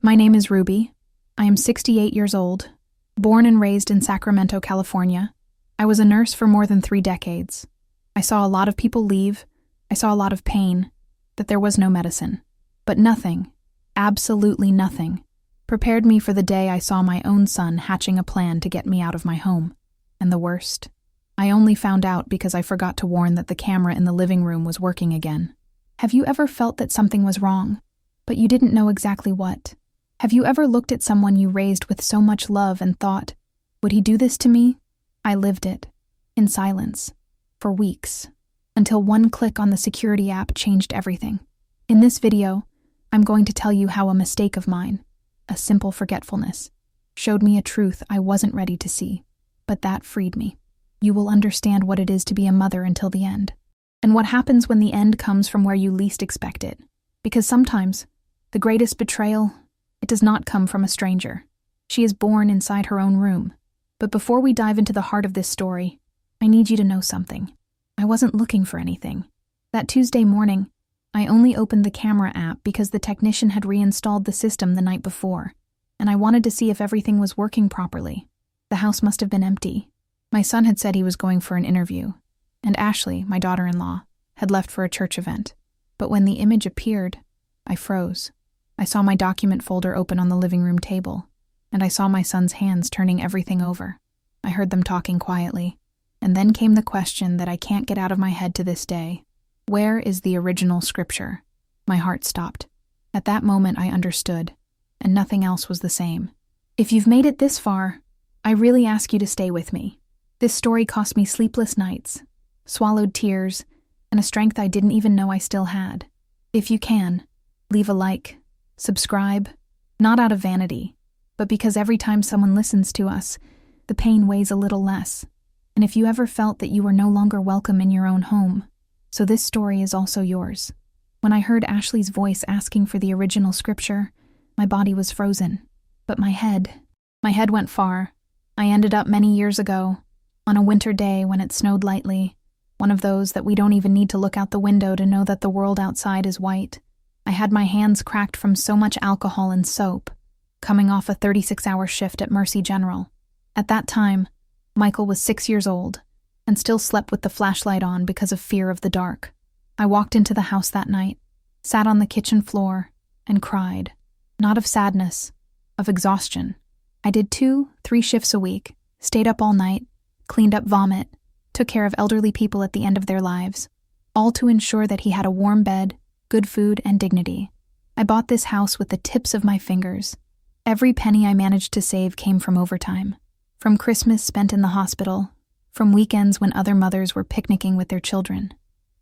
My name is Ruby. I am 68 years old, born and raised in Sacramento, California. I was a nurse for more than 3 decades. I saw a lot of people leave. I saw a lot of pain, that there was no medicine. But nothing, absolutely nothing, prepared me for the day I saw my own son hatching a plan to get me out of my home. And the worst, I only found out because I forgot to warn that the camera in the living room was working again. Have you ever felt that something was wrong, but you didn't know exactly what? Have you ever looked at someone you raised with so much love and thought, would he do this to me? I lived it, in silence, for weeks, until one click on the security app changed everything. In this video, I'm going to tell you how a mistake of mine, a simple forgetfulness, showed me a truth I wasn't ready to see, but that freed me. You will understand what it is to be a mother until the end, and what happens when the end comes from where you least expect it. Because sometimes, the greatest betrayal, it does not come from a stranger. She is born inside her own room. But before we dive into the heart of this story, I need you to know something. I wasn't looking for anything. That Tuesday morning, I only opened the camera app because the technician had reinstalled the system the night before, and I wanted to see if everything was working properly. The house must have been empty. My son had said he was going for an interview, and Ashley, my daughter-in-law, had left for a church event. But when the image appeared, I froze. I saw my document folder open on the living room table, and I saw my son's hands turning everything over. I heard them talking quietly, and then came the question that I can't get out of my head to this day. Where is the original scripture? My heart stopped. At that moment I understood, and nothing else was the same. If you've made it this far, I really ask you to stay with me. This story cost me sleepless nights, swallowed tears, and a strength I didn't even know I still had. If you can, leave a like, subscribe, not out of vanity, but because every time someone listens to us, the pain weighs a little less. And if you ever felt that you were no longer welcome in your own home, so this story is also yours. When I heard Ashley's voice asking for the original scripture, my body was frozen. But my head went far. I ended up many years ago, on a winter day when it snowed lightly, one of those that we don't even need to look out the window to know that the world outside is white. I had my hands cracked from so much alcohol and soap, coming off a 36-hour shift at Mercy General. At that time, Michael was 6 years old, and still slept with the flashlight on because of fear of the dark. I walked into the house that night, sat on the kitchen floor, and cried. Not of sadness, of exhaustion. I did 2-3 shifts a week, stayed up all night, cleaned up vomit, took care of elderly people at the end of their lives, all to ensure that he had a warm bed, good food, and dignity. I bought this house with the tips of my fingers. Every penny I managed to save came from overtime, from Christmas spent in the hospital, from weekends when other mothers were picnicking with their children.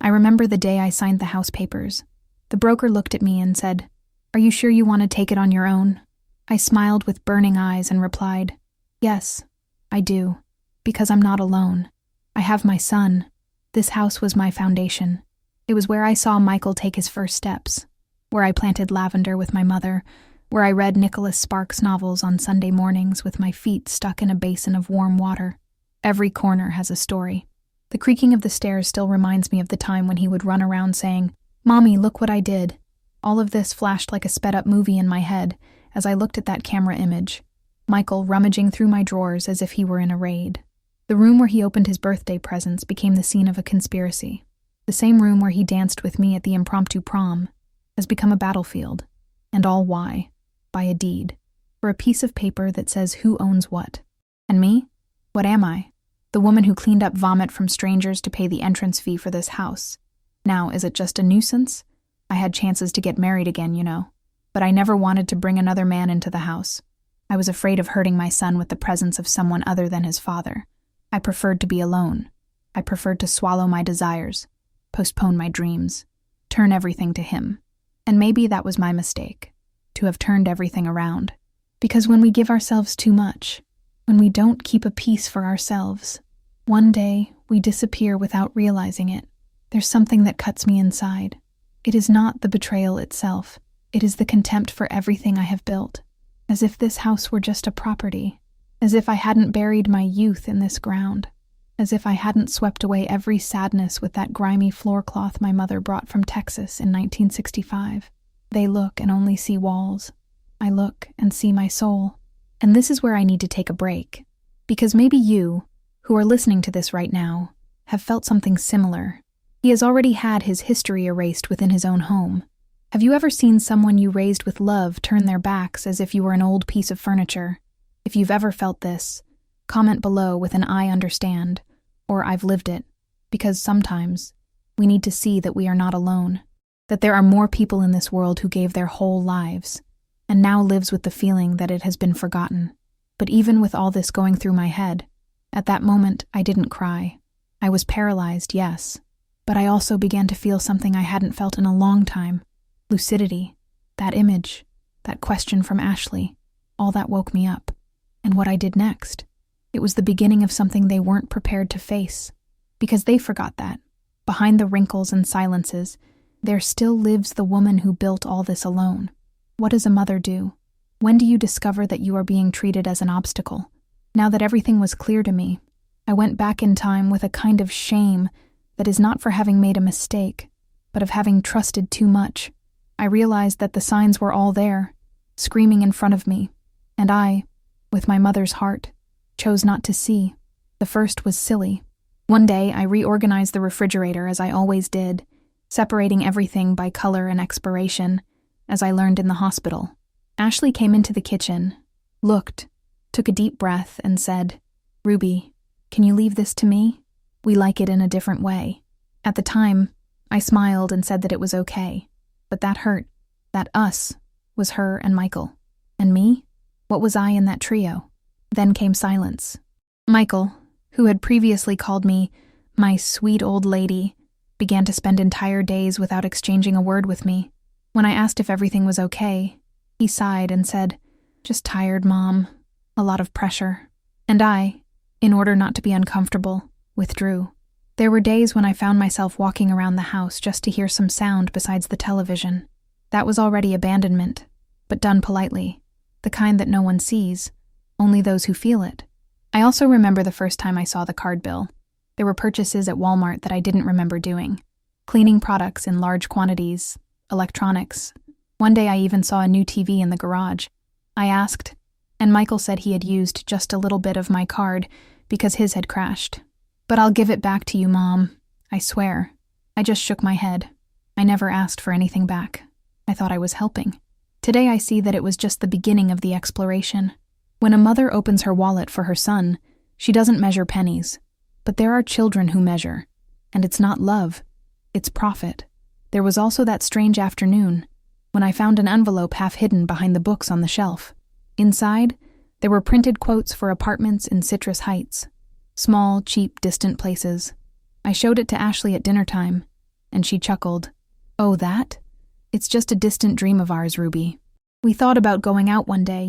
I remember the day I signed the house papers. The broker looked at me and said, "Are you sure you want to take it on your own?" I smiled with burning eyes and replied, "Yes, I do, because I'm not alone. I have my son. This house was my foundation. It was where I saw Michael take his first steps, where I planted lavender with my mother, where I read Nicholas Sparks novels on Sunday mornings with my feet stuck in a basin of warm water. Every corner has a story. The creaking of the stairs still reminds me of the time when he would run around saying, "Mommy, look what I did." All of this flashed like a sped-up movie in my head as I looked at that camera image. Michael rummaging through my drawers as if he were in a raid. The room where he opened his birthday presents became the scene of a conspiracy. The same room where he danced with me at the impromptu prom has become a battlefield. And all why? By a deed. For a piece of paper that says who owns what. And me? What am I? The woman who cleaned up vomit from strangers to pay the entrance fee for this house. Now, is it just a nuisance? I had chances to get married again, you know. But I never wanted to bring another man into the house. I was afraid of hurting my son with the presence of someone other than his father. I preferred to be alone. I preferred to swallow my desires, postpone my dreams, turn everything to him. And maybe that was my mistake, to have turned everything around. Because when we give ourselves too much, when we don't keep a peace for ourselves, one day we disappear without realizing it. There's something that cuts me inside. It is not the betrayal itself. It is the contempt for everything I have built. As if this house were just a property. As if I hadn't buried my youth in this ground. As if I hadn't swept away every sadness with that grimy floor cloth my mother brought from Texas in 1965. They look and only see walls. I look and see my soul. And this is where I need to take a break. Because maybe you, who are listening to this right now, have felt something similar. He has already had his history erased within his own home. Have you ever seen someone you raised with love turn their backs as if you were an old piece of furniture? If you've ever felt this, comment below with an "I understand" or "I've lived it," because sometimes we need to see that we are not alone, that there are more people in this world who gave their whole lives and now lives with the feeling that it has been forgotten. But even with all this going through my head, at that moment I didn't cry. I was paralyzed, yes, but I also began to feel something I hadn't felt in a long time. Lucidity, that image, that question from Ashley, all that woke me up. And what I did next, it was the beginning of something they weren't prepared to face, because they forgot that, behind the wrinkles and silences, there still lives the woman who built all this alone. What does a mother do? When do you discover that you are being treated as an obstacle? Now that everything was clear to me, I went back in time with a kind of shame that is not for having made a mistake, but of having trusted too much. I realized that the signs were all there, screaming in front of me, and I, with my mother's heart, chose not to see. The first was silly. One day, I reorganized the refrigerator as I always did, separating everything by color and expiration, as I learned in the hospital. Ashley came into the kitchen, looked, took a deep breath, and said, "Ruby, can you leave this to me? We like it in a different way." At the time, I smiled and said that it was okay. But that hurt. That us was her and Michael. And me? What was I in that trio? Then came silence. Michael, who had previously called me my sweet old lady, began to spend entire days without exchanging a word with me. When I asked if everything was okay, he sighed and said, "Just tired, Mom. A lot of pressure." And I, in order not to be uncomfortable, withdrew. There were days when I found myself walking around the house just to hear some sound besides the television. That was already abandonment, but done politely, the kind that no one sees, only those who feel it. I also remember the first time I saw the card bill. There were purchases at Walmart that I didn't remember doing. Cleaning products in large quantities, electronics. One day I even saw a new TV in the garage. I asked, and Michael said he had used just a little bit of my card because his had crashed. "But I'll give it back to you, Mom. I swear." I just shook my head. I never asked for anything back. I thought I was helping. Today I see that it was just the beginning of the exploration. When a mother opens her wallet for her son, she doesn't measure pennies. But there are children who measure. And it's not love. It's profit. There was also that strange afternoon when I found an envelope half hidden behind the books on the shelf. Inside, there were printed quotes for apartments in Citrus Heights. Small, cheap, distant places. I showed it to Ashley at dinner time, and she chuckled. "Oh, that? It's just a distant dream of ours, Ruby. We thought about going out one day,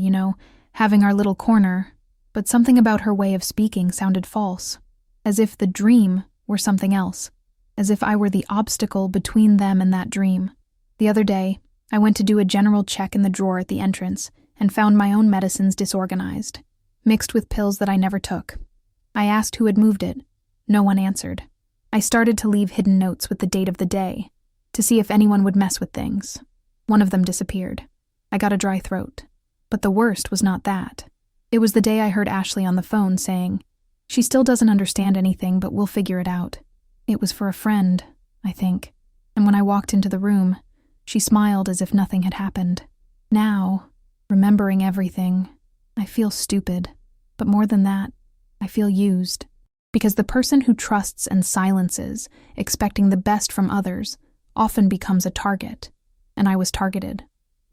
having our little corner, but something about her way of speaking sounded false, as if the dream were something else, as if I were the obstacle between them and that dream. The other day, I went to do a general check in the drawer at the entrance and found my own medicines disorganized, mixed with pills that I never took. I asked who had moved it. No one answered. I started to leave hidden notes with the date of the day, to see if anyone would mess with things. One of them disappeared. I got a dry throat. But the worst was not that. It was the day I heard Ashley on the phone saying, "She still doesn't understand anything, but we'll figure it out." It was for a friend, I think. And when I walked into the room, she smiled as if nothing had happened. Now, remembering everything, I feel stupid. But more than that, I feel used. Because the person who trusts and silences, expecting the best from others, often becomes a target. And I was targeted.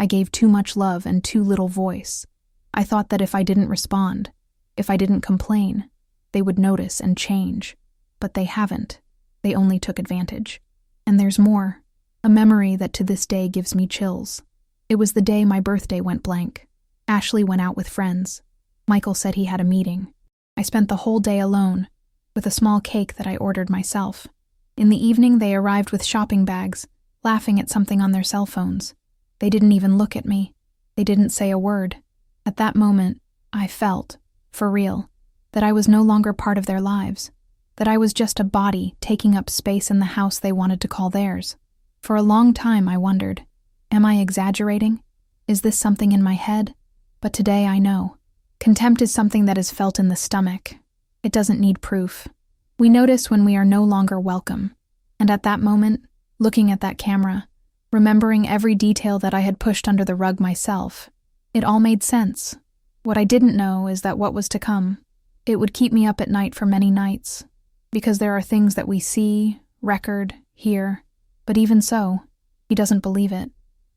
I gave too much love and too little voice. I thought that if I didn't respond, if I didn't complain, they would notice and change. But they haven't. They only took advantage. And there's more. A memory that to this day gives me chills. It was the day my birthday went blank. Ashley went out with friends. Michael said he had a meeting. I spent the whole day alone, with a small cake that I ordered myself. In the evening, they arrived with shopping bags, laughing at something on their cell phones. They didn't even look at me. They didn't say a word. At that moment, I felt, for real, that I was no longer part of their lives, that I was just a body taking up space in the house they wanted to call theirs. For a long time, I wondered, am I exaggerating? Is this something in my head? But today I know. Contempt is something that is felt in the stomach. It doesn't need proof. We notice when we are no longer welcome. And at that moment, looking at that camera, remembering every detail that I had pushed under the rug myself, it all made sense. What I didn't know is that what was to come, it would keep me up at night for many nights. Because there are things that we see, record, hear, but even so, he doesn't believe it.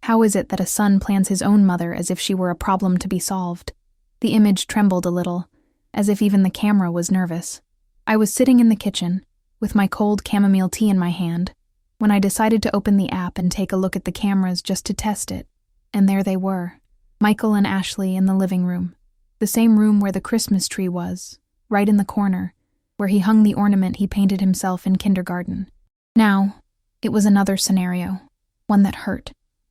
How is it that a son plans his own mother as if she were a problem to be solved? The image trembled a little, as if even the camera was nervous. I was sitting in the kitchen, with my cold chamomile tea in my hand, when I decided to open the app and take a look at the cameras just to test it. And there they were, Michael and Ashley in the living room. The same room where the Christmas tree was, right in the corner, where he hung the ornament he painted himself in kindergarten. Now, it was another scenario, one that hurt.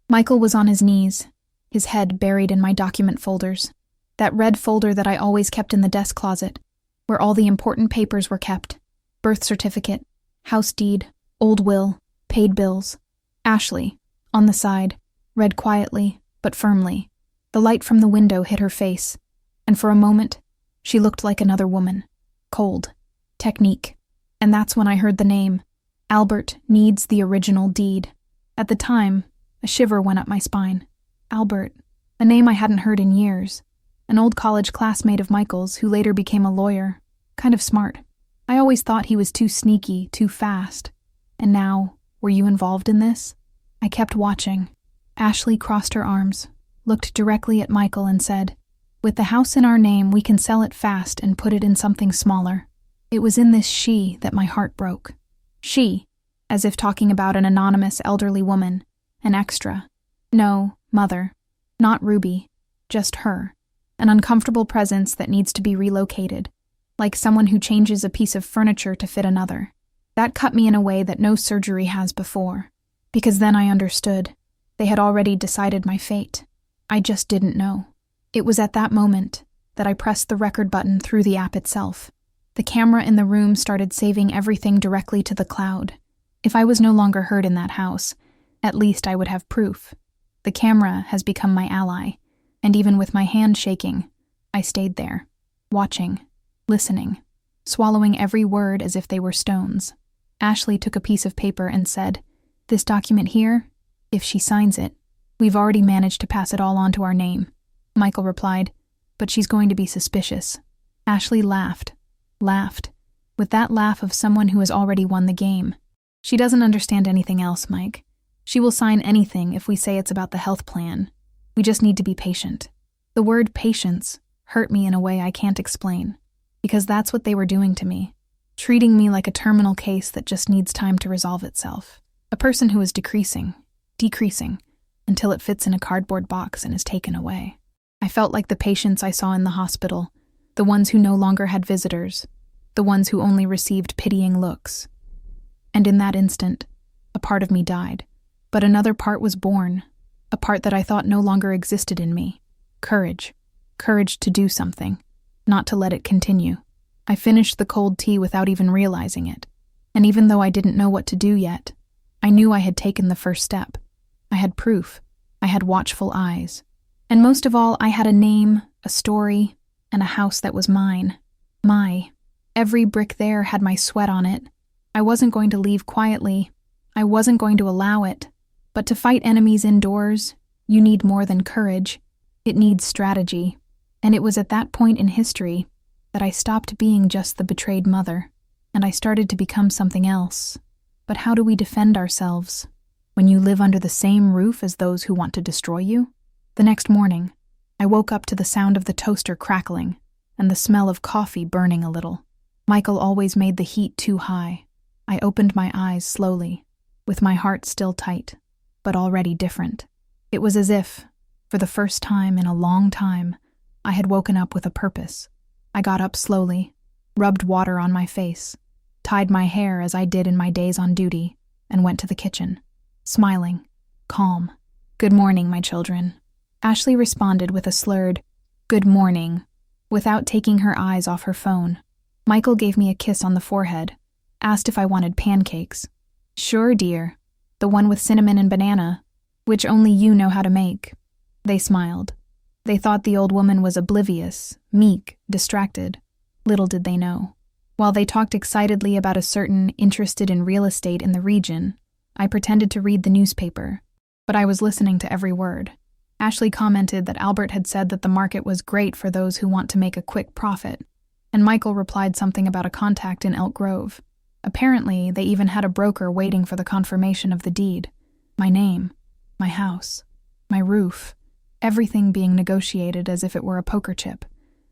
Michael was on his knees, his head buried in my document folders, that red folder that I always kept in the desk closet, where all the important papers were kept: birth certificate, house deed, old will, paid bills. Ashley, on the side, read quietly, but firmly. The light from the window hit her face, and for a moment, she looked like another woman. Cold. Technique. And that's when I heard the name. Albert needs the original deed. At the time, a shiver went up my spine. Albert, a name I hadn't heard in years. An old college classmate of Michael's who later became a lawyer. Kind of smart. I always thought he was too sneaky, too fast. And now, were you involved in this? I kept watching. Ashley crossed her arms, looked directly at Michael and said, "With the house in our name, we can sell it fast and put it in something smaller." It was in this she that my heart broke. She, as if talking about an anonymous elderly woman, an extra. No, mother. Not Ruby. Just her. An uncomfortable presence that needs to be relocated, like someone who changes a piece of furniture to fit another. That cut me in a way that no surgery has before, because then I understood. They had already decided my fate. I just didn't know. It was at that moment that I pressed the record button through the app itself. The camera in the room started saving everything directly to the cloud. If I was no longer heard in that house, at least I would have proof. The camera has become my ally, and even with my hand shaking, I stayed there, watching, listening, swallowing every word as if they were stones. Ashley took a piece of paper and said, "This document here, if she signs it, we've already managed to pass it all on to our name." Michael replied, "But she's going to be suspicious." Ashley laughed, with that laugh of someone who has already won the game. "She doesn't understand anything else, Mike. She will sign anything if we say it's about the health plan. We just need to be patient." The word patience hurt me in a way I can't explain, because that's what they were doing to me, treating me like a terminal case that just needs time to resolve itself. A person who is decreasing, until it fits in a cardboard box and is taken away. I felt like the patients I saw in the hospital, the ones who no longer had visitors, the ones who only received pitying looks. And in that instant, a part of me died. But another part was born, a part that I thought no longer existed in me. Courage. Courage to do something, not to let it continue. I finished the cold tea without even realizing it. And even though I didn't know what to do yet, I knew I had taken the first step. I had proof. I had watchful eyes. And most of all, I had a name, a story, and a house that was mine. Every brick there had my sweat on it. I wasn't going to leave quietly. I wasn't going to allow it. But to fight enemies indoors, you need more than courage. It needs strategy. And it was at that point in history that I stopped being just the betrayed mother, and I started to become something else. But how do we defend ourselves when you live under the same roof as those who want to destroy you? The next morning, I woke up to the sound of the toaster crackling and the smell of coffee burning a little. Michael always made the heat too high. I opened my eyes slowly, with my heart still tight, but already different. It was as if, for the first time in a long time, I had woken up with a purpose. I got up slowly, rubbed water on my face, tied my hair as I did in my days on duty, and went to the kitchen, smiling, calm. "Good morning, my children." Ashley responded with a slurred, "Good morning," without taking her eyes off her phone. Michael gave me a kiss on the forehead, asked if I wanted pancakes. "Sure, dear. The one with cinnamon and banana, which only you know how to make." They smiled. They thought the old woman was oblivious, meek, distracted. Little did they know. While they talked excitedly about a certain interested in real estate in the region, I pretended to read the newspaper, but I was listening to every word. Ashley commented that Albert had said that the market was great for those who want to make a quick profit, and Michael replied something about a contact in Elk Grove. Apparently, they even had a broker waiting for the confirmation of the deed. My name, my house, my roof, everything being negotiated as if it were a poker chip.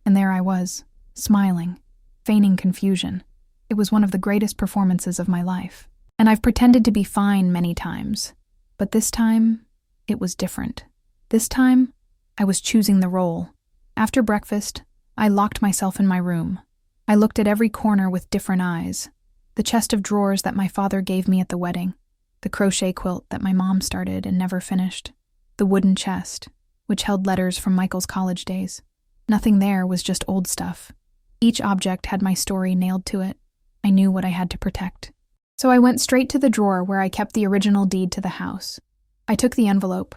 And there I was, smiling, feigning confusion. It was one of the greatest performances of my life. And I've pretended to be fine many times. But this time, it was different. This time, I was choosing the role. After breakfast, I locked myself in my room. I looked at every corner with different eyes. The chest of drawers that my father gave me at the wedding. The crochet quilt that my mom started and never finished. The wooden chest, which held letters from Michael's college days. Nothing there was just old stuff. Each object had my story nailed to it. I knew what I had to protect. So I went straight to the drawer where I kept the original deed to the house. I took the envelope,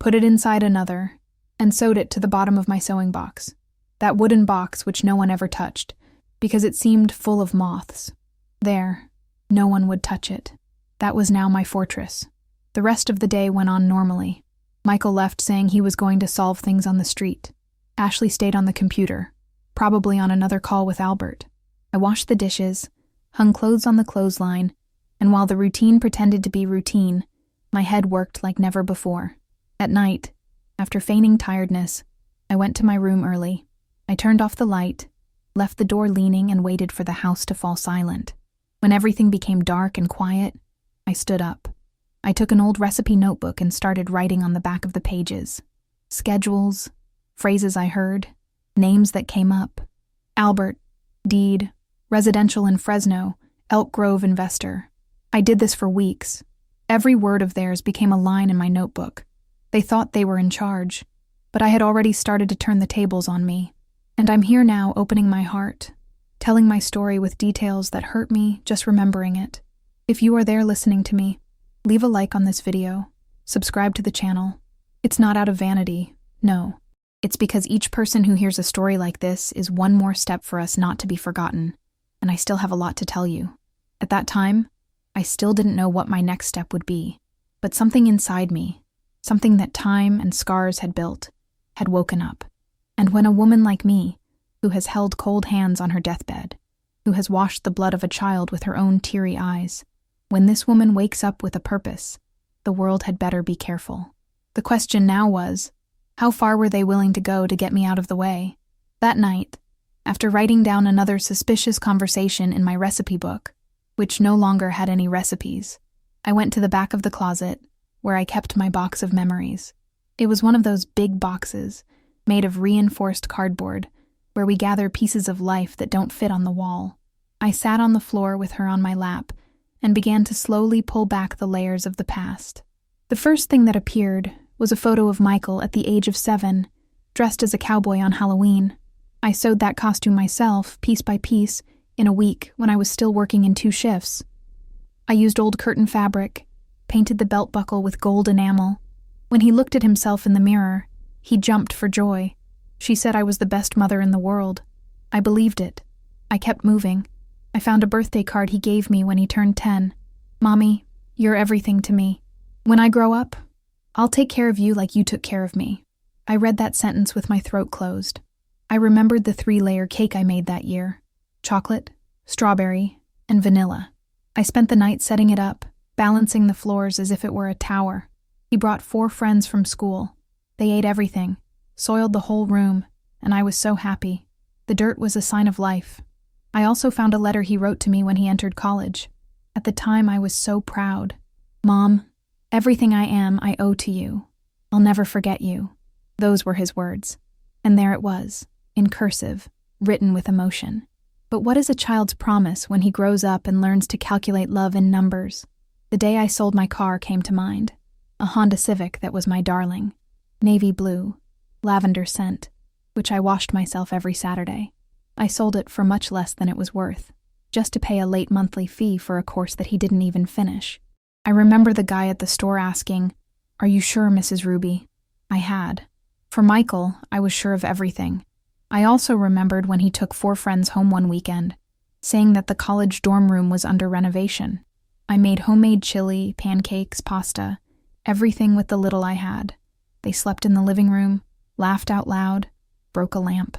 put it inside another, and sewed it to the bottom of my sewing box. That wooden box which no one ever touched, because it seemed full of moths. There, no one would touch it. That was now my fortress. The rest of the day went on normally. Michael left saying he was going to solve things on the street. Ashley stayed on the computer, probably on another call with Albert. I washed the dishes, hung clothes on the clothesline, and while the routine pretended to be routine, my head worked like never before. At night, after feigning tiredness, I went to my room early. I turned off the light, left the door leaning, and waited for the house to fall silent. When everything became dark and quiet, I stood up. I took an old recipe notebook and started writing on the back of the pages. Schedules, phrases I heard, names that came up. Albert, deed, residential in Fresno, Elk Grove investor. I did this for weeks. Every word of theirs became a line in my notebook. They thought they were in charge, but I had already started to turn the tables on me. And I'm here now opening my heart, telling my story with details that hurt me just remembering it. If you are there listening to me, leave a like on this video, subscribe to the channel. It's not out of vanity, no. It's because each person who hears a story like this is one more step for us not to be forgotten, and I still have a lot to tell you. At that time, I still didn't know what my next step would be, but something inside me, something that time and scars had built, had woken up. And when a woman like me, who has held cold hands on her deathbed, who has washed the blood of a child with her own teary eyes, when this woman wakes up with a purpose, the world had better be careful. The question now was, how far were they willing to go to get me out of the way? That night, after writing down another suspicious conversation in my recipe book, which no longer had any recipes, I went to the back of the closet, where I kept my box of memories. It was one of those big boxes, made of reinforced cardboard, where we gather pieces of life that don't fit on the wall. I sat on the floor with her on my lap and began to slowly pull back the layers of the past. The first thing that appeared was a photo of Michael at the age of 7, dressed as a cowboy on Halloween. I sewed that costume myself, piece by piece, in a week when I was still working in 2 shifts. I used old curtain fabric, painted the belt buckle with gold enamel. When he looked at himself in the mirror, he jumped for joy. She said I was the best mother in the world. I believed it. I kept moving. I found a birthday card he gave me when he turned 10. Mommy, you're everything to me. When I grow up, I'll take care of you like you took care of me. I read that sentence with my throat closed. I remembered the 3-layer cake I made that year. Chocolate, strawberry, and vanilla. I spent the night setting it up, balancing the floors as if it were a tower. He brought 4 friends from school. They ate everything, soiled the whole room, and I was so happy. The dirt was a sign of life. I also found a letter he wrote to me when he entered college. At the time, I was so proud. Mom, everything I am, I owe to you. I'll never forget you. Those were his words. And there it was, in cursive, written with emotion. But what is a child's promise when he grows up and learns to calculate love in numbers? The day I sold my car came to mind. A Honda Civic that was my darling. Navy blue, lavender scent, which I washed myself every Saturday. I sold it for much less than it was worth, just to pay a late monthly fee for a course that he didn't even finish. I remember the guy at the store asking, "Are you sure, Mrs. Ruby?" I had. For Michael, I was sure of everything. I also remembered when he took 4 friends home one weekend, saying that the college dorm room was under renovation. I made homemade chili, pancakes, pasta, everything with the little I had. They slept in the living room, laughed out loud, broke a lamp.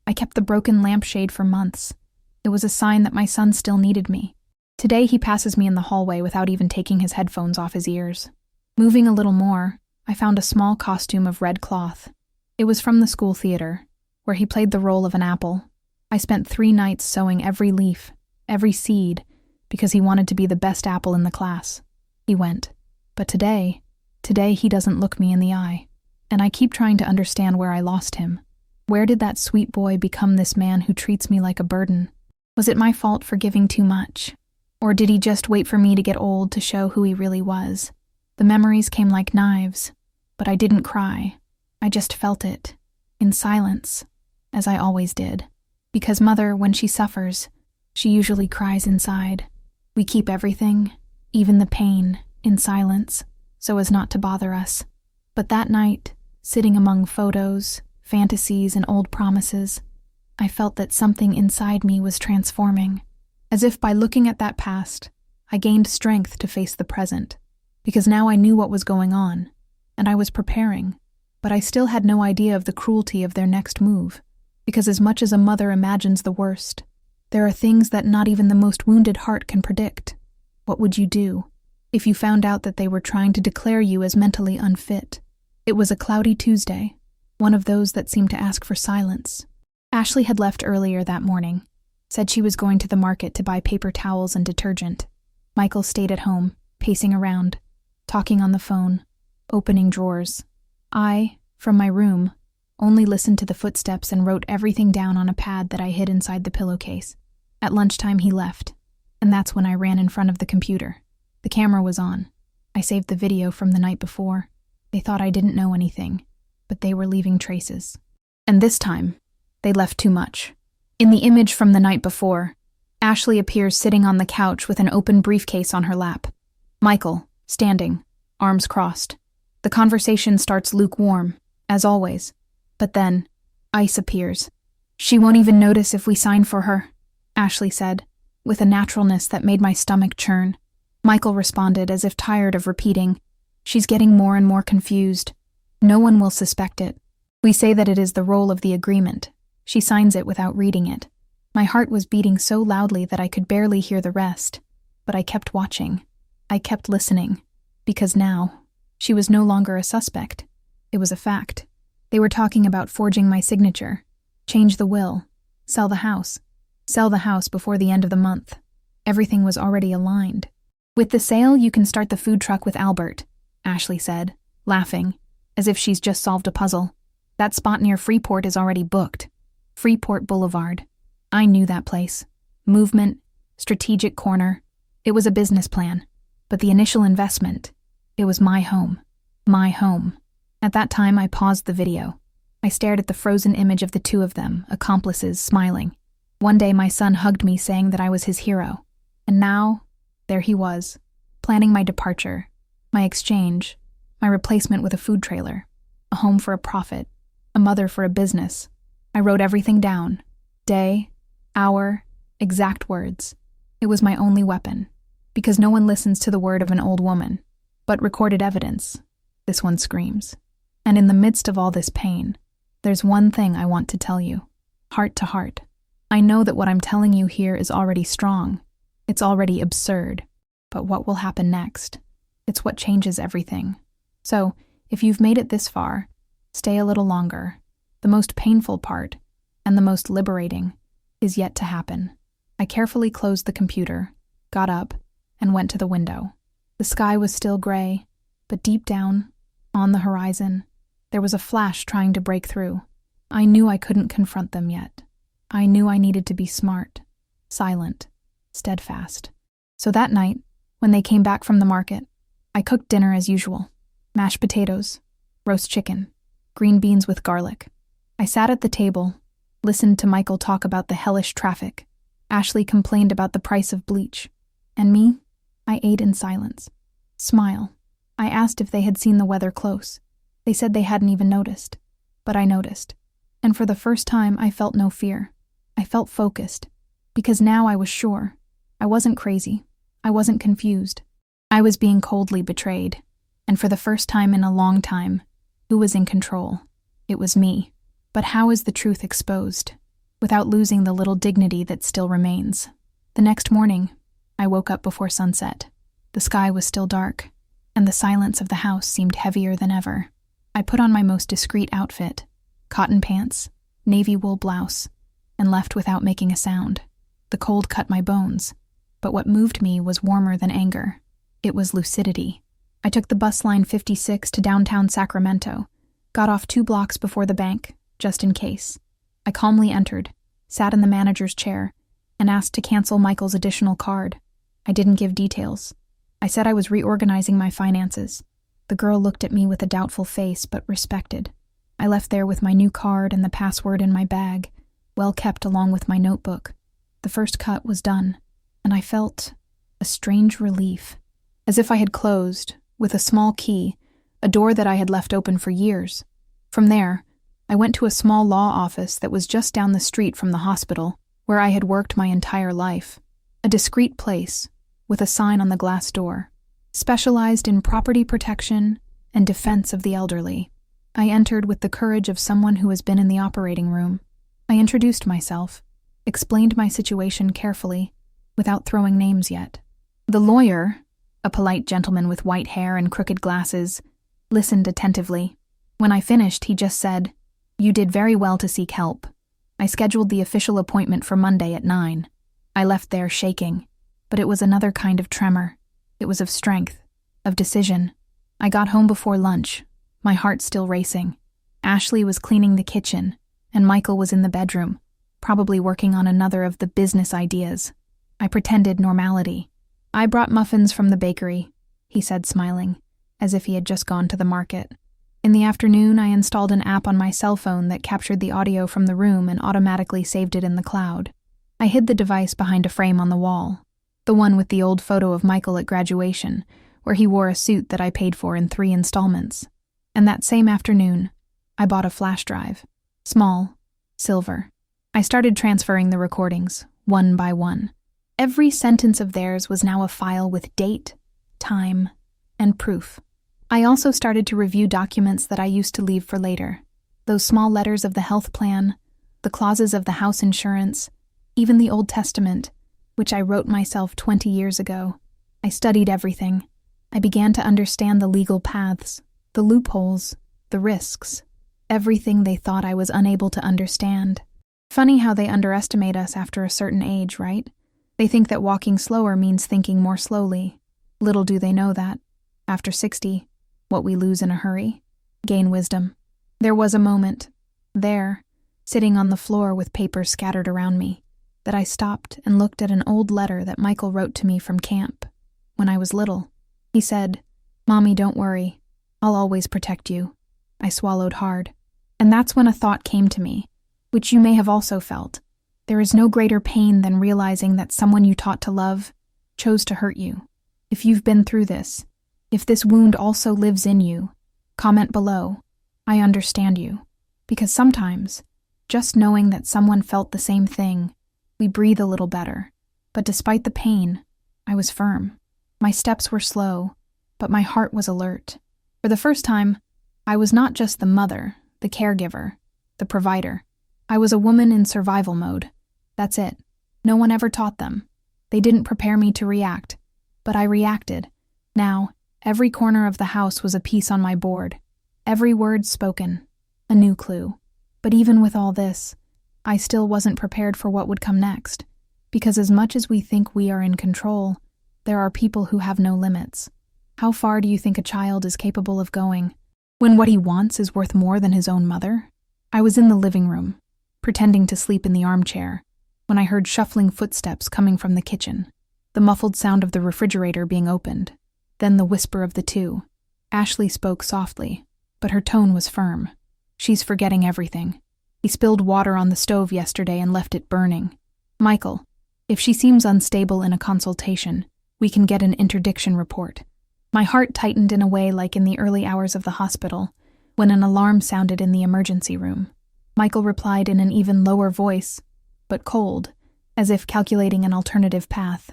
I kept the broken lampshade for months. It was a sign that my son still needed me. Today he passes me in the hallway without even taking his headphones off his ears. Moving a little more, I found a small costume of red cloth. It was from the school theater, where he played the role of an apple. I spent 3 nights sewing every leaf, every seed, because he wanted to be the best apple in the class. He went. But today he doesn't look me in the eye. And I keep trying to understand where I lost him. Where did that sweet boy become this man who treats me like a burden? Was it my fault for giving too much? Or did he just wait for me to get old to show who he really was? The memories came like knives, but I didn't cry. I just felt it, in silence, as I always did. Because Mother, when she suffers, she usually cries inside. We keep everything, even the pain, in silence, so as not to bother us. But that night, sitting among photos, fantasies, and old promises, I felt that something inside me was transforming. As if by looking at that past, I gained strength to face the present. Because now I knew what was going on, and I was preparing. But I still had no idea of the cruelty of their next move. Because as much as a mother imagines the worst, there are things that not even the most wounded heart can predict. What would you do if you found out that they were trying to declare you as mentally unfit? It was a cloudy Tuesday, one of those that seemed to ask for silence. Ashley had left earlier that morning, said she was going to the market to buy paper towels and detergent. Michael stayed at home, pacing around, talking on the phone, opening drawers. I, from my room, only listened to the footsteps and wrote everything down on a pad that I hid inside the pillowcase. At lunchtime he left, and that's when I ran in front of the computer. The camera was on. I saved the video from the night before. They thought I didn't know anything, but they were leaving traces. And this time, they left too much. In the image from the night before, Ashley appears sitting on the couch with an open briefcase on her lap. Michael, standing, arms crossed. The conversation starts lukewarm, as always. But then, ice appears. "She won't even notice if we sign for her," Ashley said, with a naturalness that made my stomach churn. Michael responded as if tired of repeating, "She's getting more and more confused. No one will suspect it. We say that it is the role of the agreement. She signs it without reading it." My heart was beating so loudly that I could barely hear the rest, but I kept watching. I kept listening, because now, she was no longer a suspect. It was a fact. They were talking about forging my signature, change the will, sell the house before the end of the month. Everything was already aligned. "With the sale, you can start the food truck with Albert," Ashley said, laughing, as if she's just solved a puzzle. "That spot near Freeport is already booked. Freeport Boulevard. I knew that place. Movement, strategic corner. It was a business plan. But the initial investment, it was my home. My home." At that time, I paused the video. I stared at the frozen image of the 2 of them, accomplices, smiling. One day my son hugged me saying that I was his hero. And now, there he was, planning my departure, my exchange, my replacement with a food trailer, a home for a profit, a mother for a business. I wrote everything down. Day, hour, exact words. It was my only weapon, because no one listens to the word of an old woman. But recorded evidence, this one screams. And in the midst of all this pain, there's one thing I want to tell you, heart to heart. I know that what I'm telling you here is already strong. It's already absurd. But what will happen next? It's what changes everything. So, if you've made it this far, stay a little longer. The most painful part, and the most liberating, is yet to happen. I carefully closed the computer, got up, and went to the window. The sky was still gray, but deep down, on the horizon, there was a flash trying to break through. I knew I couldn't confront them yet. I knew I needed to be smart, silent, steadfast. So that night, when they came back from the market, I cooked dinner as usual. Mashed potatoes, roast chicken, green beans with garlic. I sat at the table, listened to Michael talk about the hellish traffic. Ashley complained about the price of bleach. And me? I ate in silence. Smile. I asked if they had seen the weather close. They said they hadn't even noticed. but I noticed. And for the first time, I felt no fear. I felt focused, because now I was sure. I wasn't crazy. I wasn't confused. I was being coldly betrayed. And for the first time in a long time, who was in control? It was me. But how is the truth exposed, without losing the little dignity that still remains? The next morning, I woke up before sunset. The sky was still dark, and the silence of the house seemed heavier than ever. I put on my most discreet outfit, cotton pants, navy wool blouse, and left without making a sound. The cold cut my bones, but what moved me was warmer than anger. It was lucidity. I took the bus line 56 to downtown Sacramento, got off 2 blocks before the bank, just in case. I calmly entered, sat in the manager's chair, and asked to cancel Michael's additional card. I didn't give details. I said I was reorganizing my finances. The girl looked at me with a doubtful face, but respected. I left there with my new card and the password in my bag, well kept along with my notebook. The first cut was done, and I felt a strange relief, as if I had closed, with a small key, a door that I had left open for years. From there, I went to a small law office that was just down the street from the hospital, where I had worked my entire life. A discreet place, with a sign on the glass door, specialized in property protection and defense of the elderly. I entered with the courage of someone who has been in the operating room. I introduced myself, explained my situation carefully, without throwing names yet. The lawyer, a polite gentleman with white hair and crooked glasses, listened attentively. When I finished, he just said, "You did very well to seek help." I scheduled the official appointment for Monday at 9. I left there shaking, but it was another kind of tremor. It was of strength, of decision. I got home before lunch, my heart still racing. Ashley was cleaning the kitchen, and Michael was in the bedroom, probably working on another of the business ideas. I pretended normality. "I brought muffins from the bakery," he said, smiling, as if he had just gone to the market. In the afternoon, I installed an app on my cell phone that captured the audio from the room and automatically saved it in the cloud. I hid the device behind a frame on the wall, the one with the old photo of Michael at graduation, where he wore a suit that I paid for in 3 installments. And that same afternoon, I bought a flash drive, small, silver. I started transferring the recordings, one by one. Every sentence of theirs was now a file with date, time, and proof. I also started to review documents that I used to leave for later. Those small letters of the health plan, the clauses of the house insurance, even the Old Testament, which I wrote myself 20 years ago. I studied everything. I began to understand the legal paths, the loopholes, the risks, everything they thought I was unable to understand. Funny how they underestimate us after a certain age, right? They think that walking slower means thinking more slowly. Little do they know that, after 60, what we lose in a hurry, gain wisdom. There was a moment, there, sitting on the floor with papers scattered around me, that I stopped and looked at an old letter that Michael wrote to me from camp. When I was little, he said, "Mommy, don't worry. I'll always protect you." I swallowed hard. And that's when a thought came to me, which you may have also felt. There is no greater pain than realizing that someone you taught to love chose to hurt you. If you've been through this, if this wound also lives in you, comment below. I understand you. Because sometimes, just knowing that someone felt the same thing, we breathe a little better. But despite the pain, I was firm. My steps were slow, but my heart was alert. For the first time, I was not just the mother, the caregiver, the provider. I was a woman in survival mode. That's it. No one ever taught them. They didn't prepare me to react, but I reacted. Now, every corner of the house was a piece on my board. Every word spoken, a new clue. But even with all this, I still wasn't prepared for what would come next. Because as much as we think we are in control, there are people who have no limits. How far do you think a child is capable of going, when what he wants is worth more than his own mother? I was in the living room, pretending to sleep in the armchair, when I heard shuffling footsteps coming from the kitchen, the muffled sound of the refrigerator being opened, then the whisper of the two. Ashley spoke softly, but her tone was firm. "She's forgetting everything. He spilled water on the stove yesterday and left it burning. Michael, if she seems unstable in a consultation, we can get an interdiction report." My heart tightened in a way like in the early hours of the hospital, when an alarm sounded in the emergency room. Michael replied in an even lower voice, but cold, as if calculating an alternative path.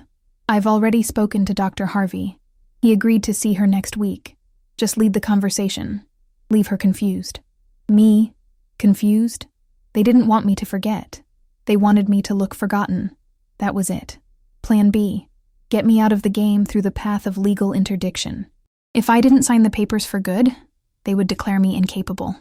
"I've already spoken to Dr. Harvey. He agreed to see her next week. Just lead the conversation. Leave her confused." Me? Confused? They didn't want me to forget. They wanted me to look forgotten. That was it. Plan B. Get me out of the game through the path of legal interdiction. If I didn't sign the papers for good, they would declare me incapable.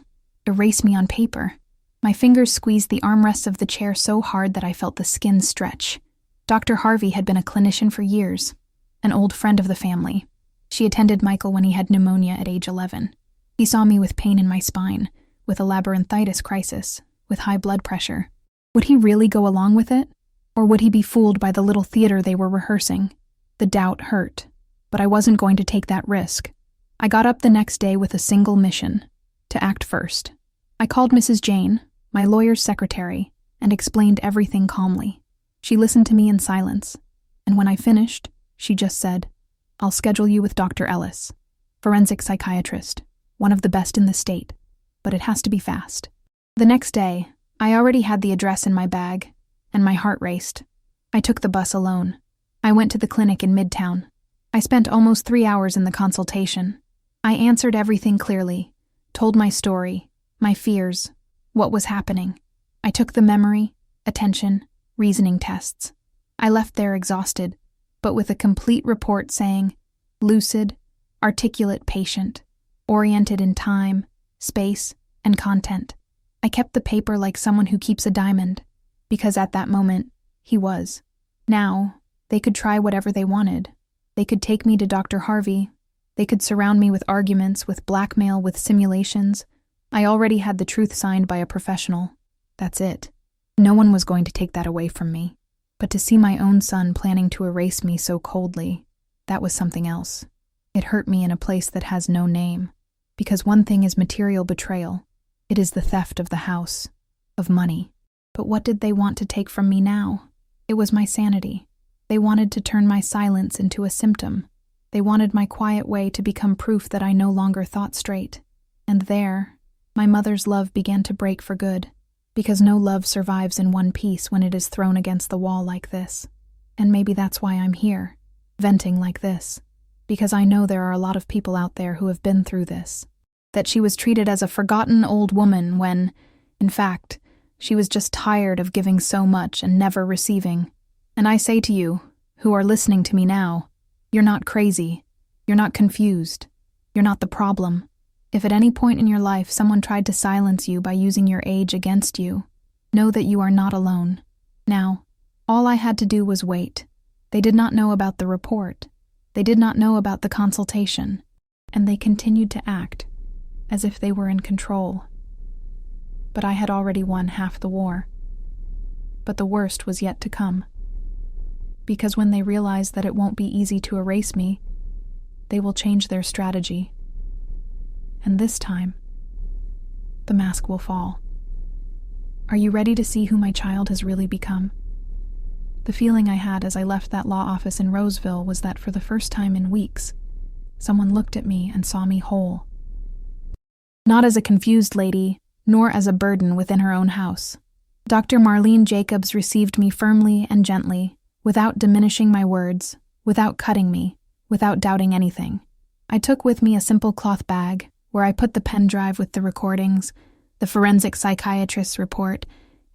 Erase me on paper. My fingers squeezed the armrests of the chair so hard that I felt the skin stretch. Dr. Harvey had been a clinician for years, an old friend of the family. She attended Michael when he had pneumonia at age 11. He saw me with pain in my spine, with a labyrinthitis crisis, with high blood pressure. Would he really go along with it? Or would he be fooled by the little theater they were rehearsing? The doubt hurt, but I wasn't going to take that risk. I got up the next day with a single mission: to act first. I called Mrs. Jane, my lawyer's secretary, and explained everything calmly. She listened to me in silence, and when I finished, she just said, "I'll schedule you with Dr. Ellis, forensic psychiatrist, one of the best in the state, but it has to be fast." The next day, I already had the address in my bag, and my heart raced. I took the bus alone. I went to the clinic in Midtown. I spent almost 3 hours in the consultation. I answered everything clearly, told my story, my fears, what was happening. I took the memory, attention, reasoning tests. I left there exhausted, but with a complete report saying, lucid, articulate patient, oriented in time, space, and content. I kept the paper like someone who keeps a diamond, because at that moment, he was. Now, they could try whatever they wanted. They could take me to Dr. Harvey. They could surround me with arguments, with blackmail, with simulations. I already had the truth signed by a professional. That's it. No one was going to take that away from me. But to see my own son planning to erase me so coldly, that was something else. It hurt me in a place that has no name. Because one thing is material betrayal. It is the theft of the house, of money. But what did they want to take from me now? It was my sanity. They wanted to turn my silence into a symptom. They wanted my quiet way to become proof that I no longer thought straight. And there, my mother's love began to break for good, because no love survives in one piece when it is thrown against the wall like this. And maybe that's why I'm here, venting like this, because I know there are a lot of people out there who have been through this. That she was treated as a forgotten old woman when, in fact, she was just tired of giving so much and never receiving. And I say to you, who are listening to me now, you're not crazy. You're not confused. You're not the problem. If at any point in your life someone tried to silence you by using your age against you, know that you are not alone. Now, all I had to do was wait. They did not know about the report. They did not know about the consultation. And they continued to act as if they were in control. But I had already won half the war. But the worst was yet to come. Because when they realize that it won't be easy to erase me, they will change their strategy. And this time, the mask will fall. Are you ready to see who my child has really become? The feeling I had as I left that law office in Roseville was that for the first time in weeks, someone looked at me and saw me whole. Not as a confused lady, nor as a burden within her own house. Dr. Marlene Jacobs received me firmly and gently, without diminishing my words, without cutting me, without doubting anything. I took with me a simple cloth bag, where I put the pen drive with the recordings, the forensic psychiatrist's report,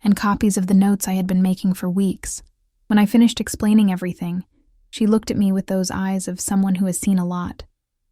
and copies of the notes I had been making for weeks. When I finished explaining everything, she looked at me with those eyes of someone who has seen a lot,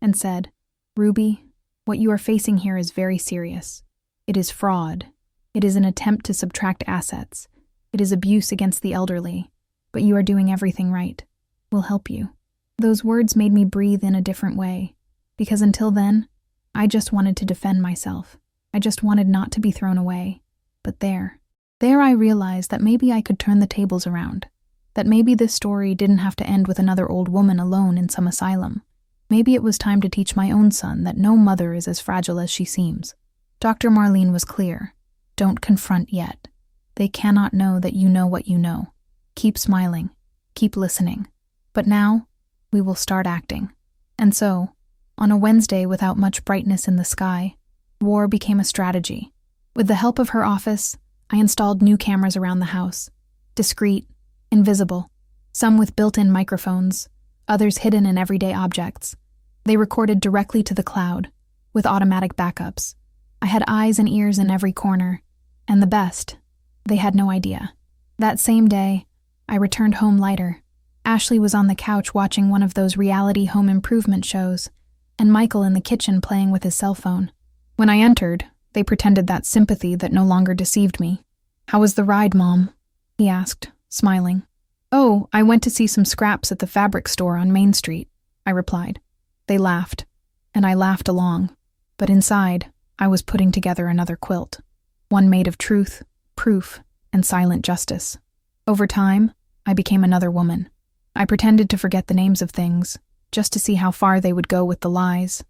and said, "Ruby, what you are facing here is very serious. It is fraud. It is an attempt to subtract assets. It is abuse against the elderly. But you are doing everything right. We'll help you." Those words made me breathe in a different way, because until then, I just wanted to defend myself. I just wanted not to be thrown away. But there I realized that maybe I could turn the tables around. That maybe this story didn't have to end with another old woman alone in some asylum. Maybe it was time to teach my own son that no mother is as fragile as she seems. Dr. Marlene was clear. Don't confront yet. They cannot know that you know what you know. Keep smiling. Keep listening. But now, we will start acting. And so, on a Wednesday without much brightness in the sky, War became a strategy. With the help of her office, I installed new cameras around the house. Discreet, invisible, some with built-in microphones, others hidden in everyday objects. They recorded directly to the cloud, with automatic backups. I had eyes and ears in every corner, and the best, they had no idea. That same day, I returned home lighter. Ashley was on the couch watching one of those reality home improvement shows, and Michael in the kitchen playing with his cell phone. When I entered, they pretended that sympathy that no longer deceived me. "How was the ride, Mom?" he asked, smiling. "Oh, I went to see some scraps at the fabric store on Main Street," I replied. They laughed, and I laughed along, but inside, I was putting together another quilt, one made of truth, proof, and silent justice. Over time, I became another woman. I pretended to forget the names of things, just to see how far they would go with the lies.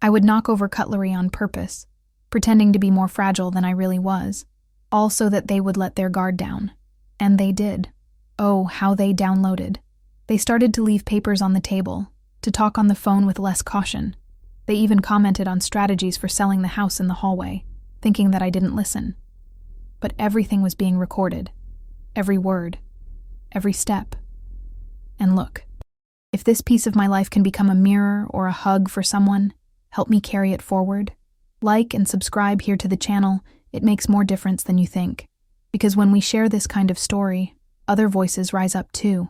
I would knock over cutlery on purpose, pretending to be more fragile than I really was, all so that they would let their guard down. And they did. Oh, how they downloaded. They started to leave papers on the table, to talk on the phone with less caution. They even commented on strategies for selling the house in the hallway, thinking that I didn't listen. But everything was being recorded. Every word. Every step. And look, if this piece of my life can become a mirror or a hug for someone, help me carry it forward. Like and subscribe here to the channel. It makes more difference than you think. Because when we share this kind of story, other voices rise up too,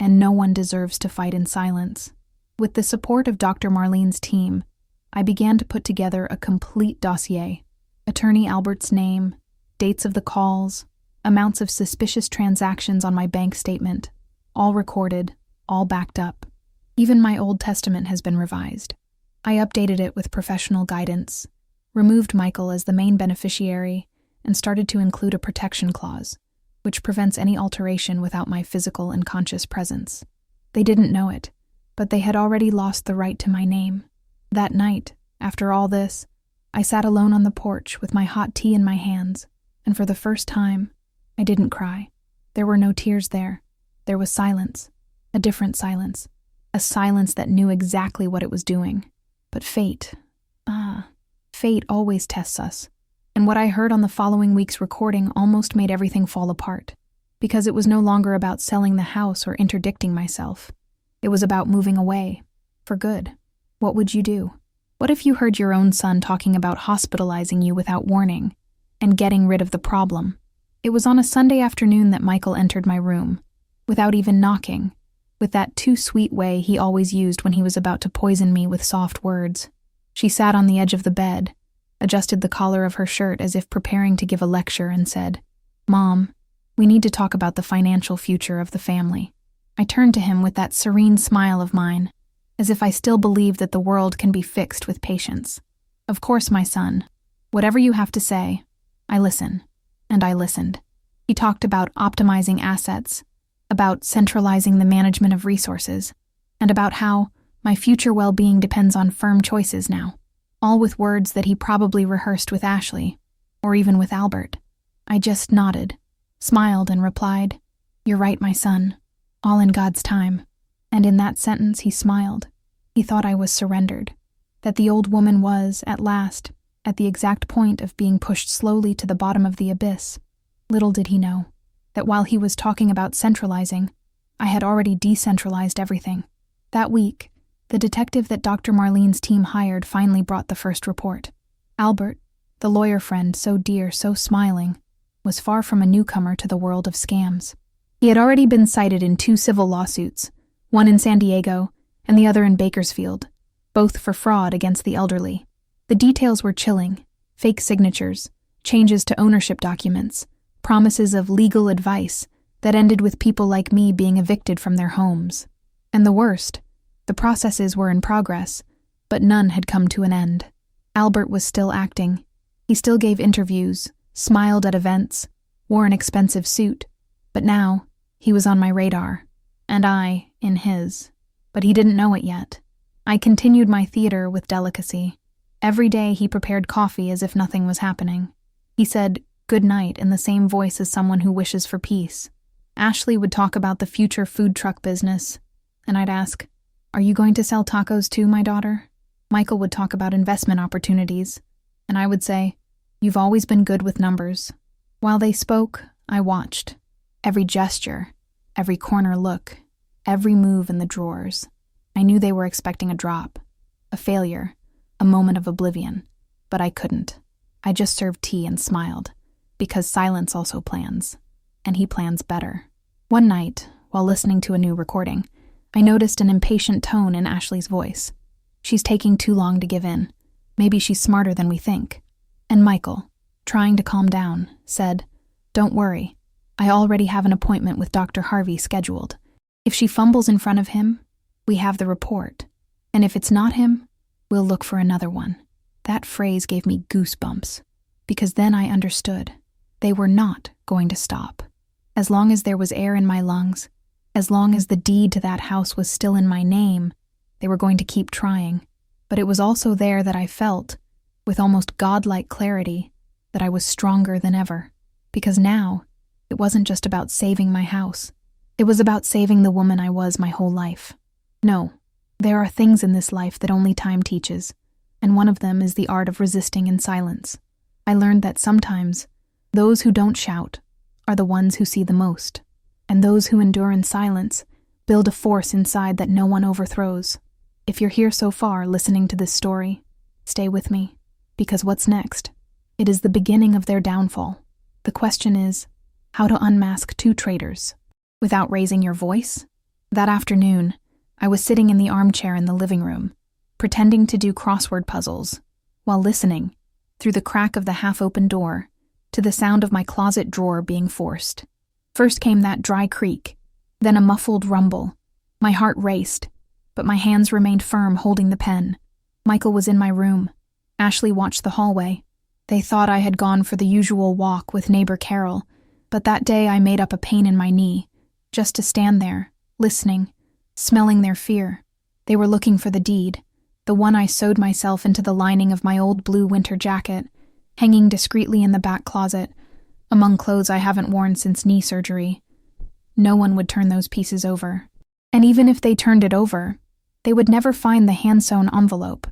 and no one deserves to fight in silence. With the support of Dr. Marlene's team, I began to put together a complete dossier. Attorney Albert's name, dates of the calls, amounts of suspicious transactions on my bank statement, all recorded, all backed up. Even my Old Testament has been revised. I updated it with professional guidance, removed Michael as the main beneficiary, and started to include a protection clause, which prevents any alteration without my physical and conscious presence. They didn't know it, but they had already lost the right to my name. That night, after all this, I sat alone on the porch with my hot tea in my hands, and for the first time, I didn't cry. There were no tears there. There was silence, a different silence, a silence that knew exactly what it was doing. But fate always tests us. And what I heard on the following week's recording almost made everything fall apart, because it was no longer about selling the house or interdicting myself. It was about moving away, for good. What would you do? What if you heard your own son talking about hospitalizing you without warning and getting rid of the problem? It was on a Sunday afternoon that Michael entered my room, without even knocking, with that too sweet way he always used when he was about to poison me with soft words. She sat on the edge of the bed, adjusted the collar of her shirt as if preparing to give a lecture, and said, "Mom, we need to talk about the financial future of the family." I turned to him with that serene smile of mine, as if I still believed that the world can be fixed with patience. "Of course, my son. Whatever you have to say, I listen." And I listened. He talked about optimizing assets, about centralizing the management of resources, and about how my future well-being depends on firm choices now, all with words that he probably rehearsed with Ashley, or even with Albert. I just nodded, smiled, and replied, "You're right, my son. All in God's time." And in that sentence he smiled. He thought I was surrendered, that the old woman was, at last, at the exact point of being pushed slowly to the bottom of the abyss. Little did he know that while he was talking about centralizing, I had already decentralized everything. That week, the detective that Dr. Marlene's team hired finally brought the first report. Albert, the lawyer friend so dear, so smiling, was far from a newcomer to the world of scams. He had already been cited in 2 civil lawsuits, one in San Diego and the other in Bakersfield, both for fraud against the elderly. The details were chilling: fake signatures, changes to ownership documents, promises of legal advice that ended with people like me being evicted from their homes. And the worst, the processes were in progress, but none had come to an end. Albert was still acting. He still gave interviews, smiled at events, wore an expensive suit. But now, he was on my radar, and I in his. But he didn't know it yet. I continued my theater with delicacy. Every day he prepared coffee as if nothing was happening. He said good night in the same voice as someone who wishes for peace. Ashley would talk about the future food truck business, and I'd ask, "Are you going to sell tacos too, my daughter?" Michael would talk about investment opportunities, And I would say, "You've always been good with numbers." While they spoke, I watched. Every gesture, every corner look, every move in the drawers. I knew they were expecting a drop, a failure, a moment of oblivion. But I couldn't. I just served tea and smiled, because silence also plans, and he plans better. One night, while listening to a new recording, I noticed an impatient tone in Ashley's voice. She's taking too long to give in. Maybe she's smarter than we think. And Michael, trying to calm down, said, "Don't worry. I already have an appointment with Dr. Harvey scheduled. If she fumbles in front of him, we have the report. And if it's not him, we'll look for another one." That phrase gave me goosebumps, because then I understood. They were not going to stop. As long as there was air in my lungs, as long as the deed to that house was still in my name, they were going to keep trying. But it was also there that I felt, with almost godlike clarity, that I was stronger than ever. Because now, it wasn't just about saving my house. It was about saving the woman I was my whole life. No, there are things in this life that only time teaches, and one of them is the art of resisting in silence. I learned that sometimes, those who don't shout are the ones who see the most, and those who endure in silence build a force inside that no one overthrows. If you're here so far listening to this story, stay with me, because what's next? It is the beginning of their downfall. The question is, how to unmask two traitors without raising your voice? That afternoon, I was sitting in the armchair in the living room, pretending to do crossword puzzles, while listening, through the crack of the half-open door, to the sound of my closet drawer being forced. First came that dry creak, then a muffled rumble. My heart raced, but my hands remained firm holding the pen. Michael was in my room. Ashley watched the hallway. They thought I had gone for the usual walk with neighbor Carol, but that day I made up a pain in my knee, just to stand there, listening, smelling their fear. They were looking for the deed, the one I sewed myself into the lining of my old blue winter jacket, hanging discreetly in the back closet, among clothes I haven't worn since knee surgery. No one would turn those pieces over. And even if they turned it over, they would never find the hand-sewn envelope,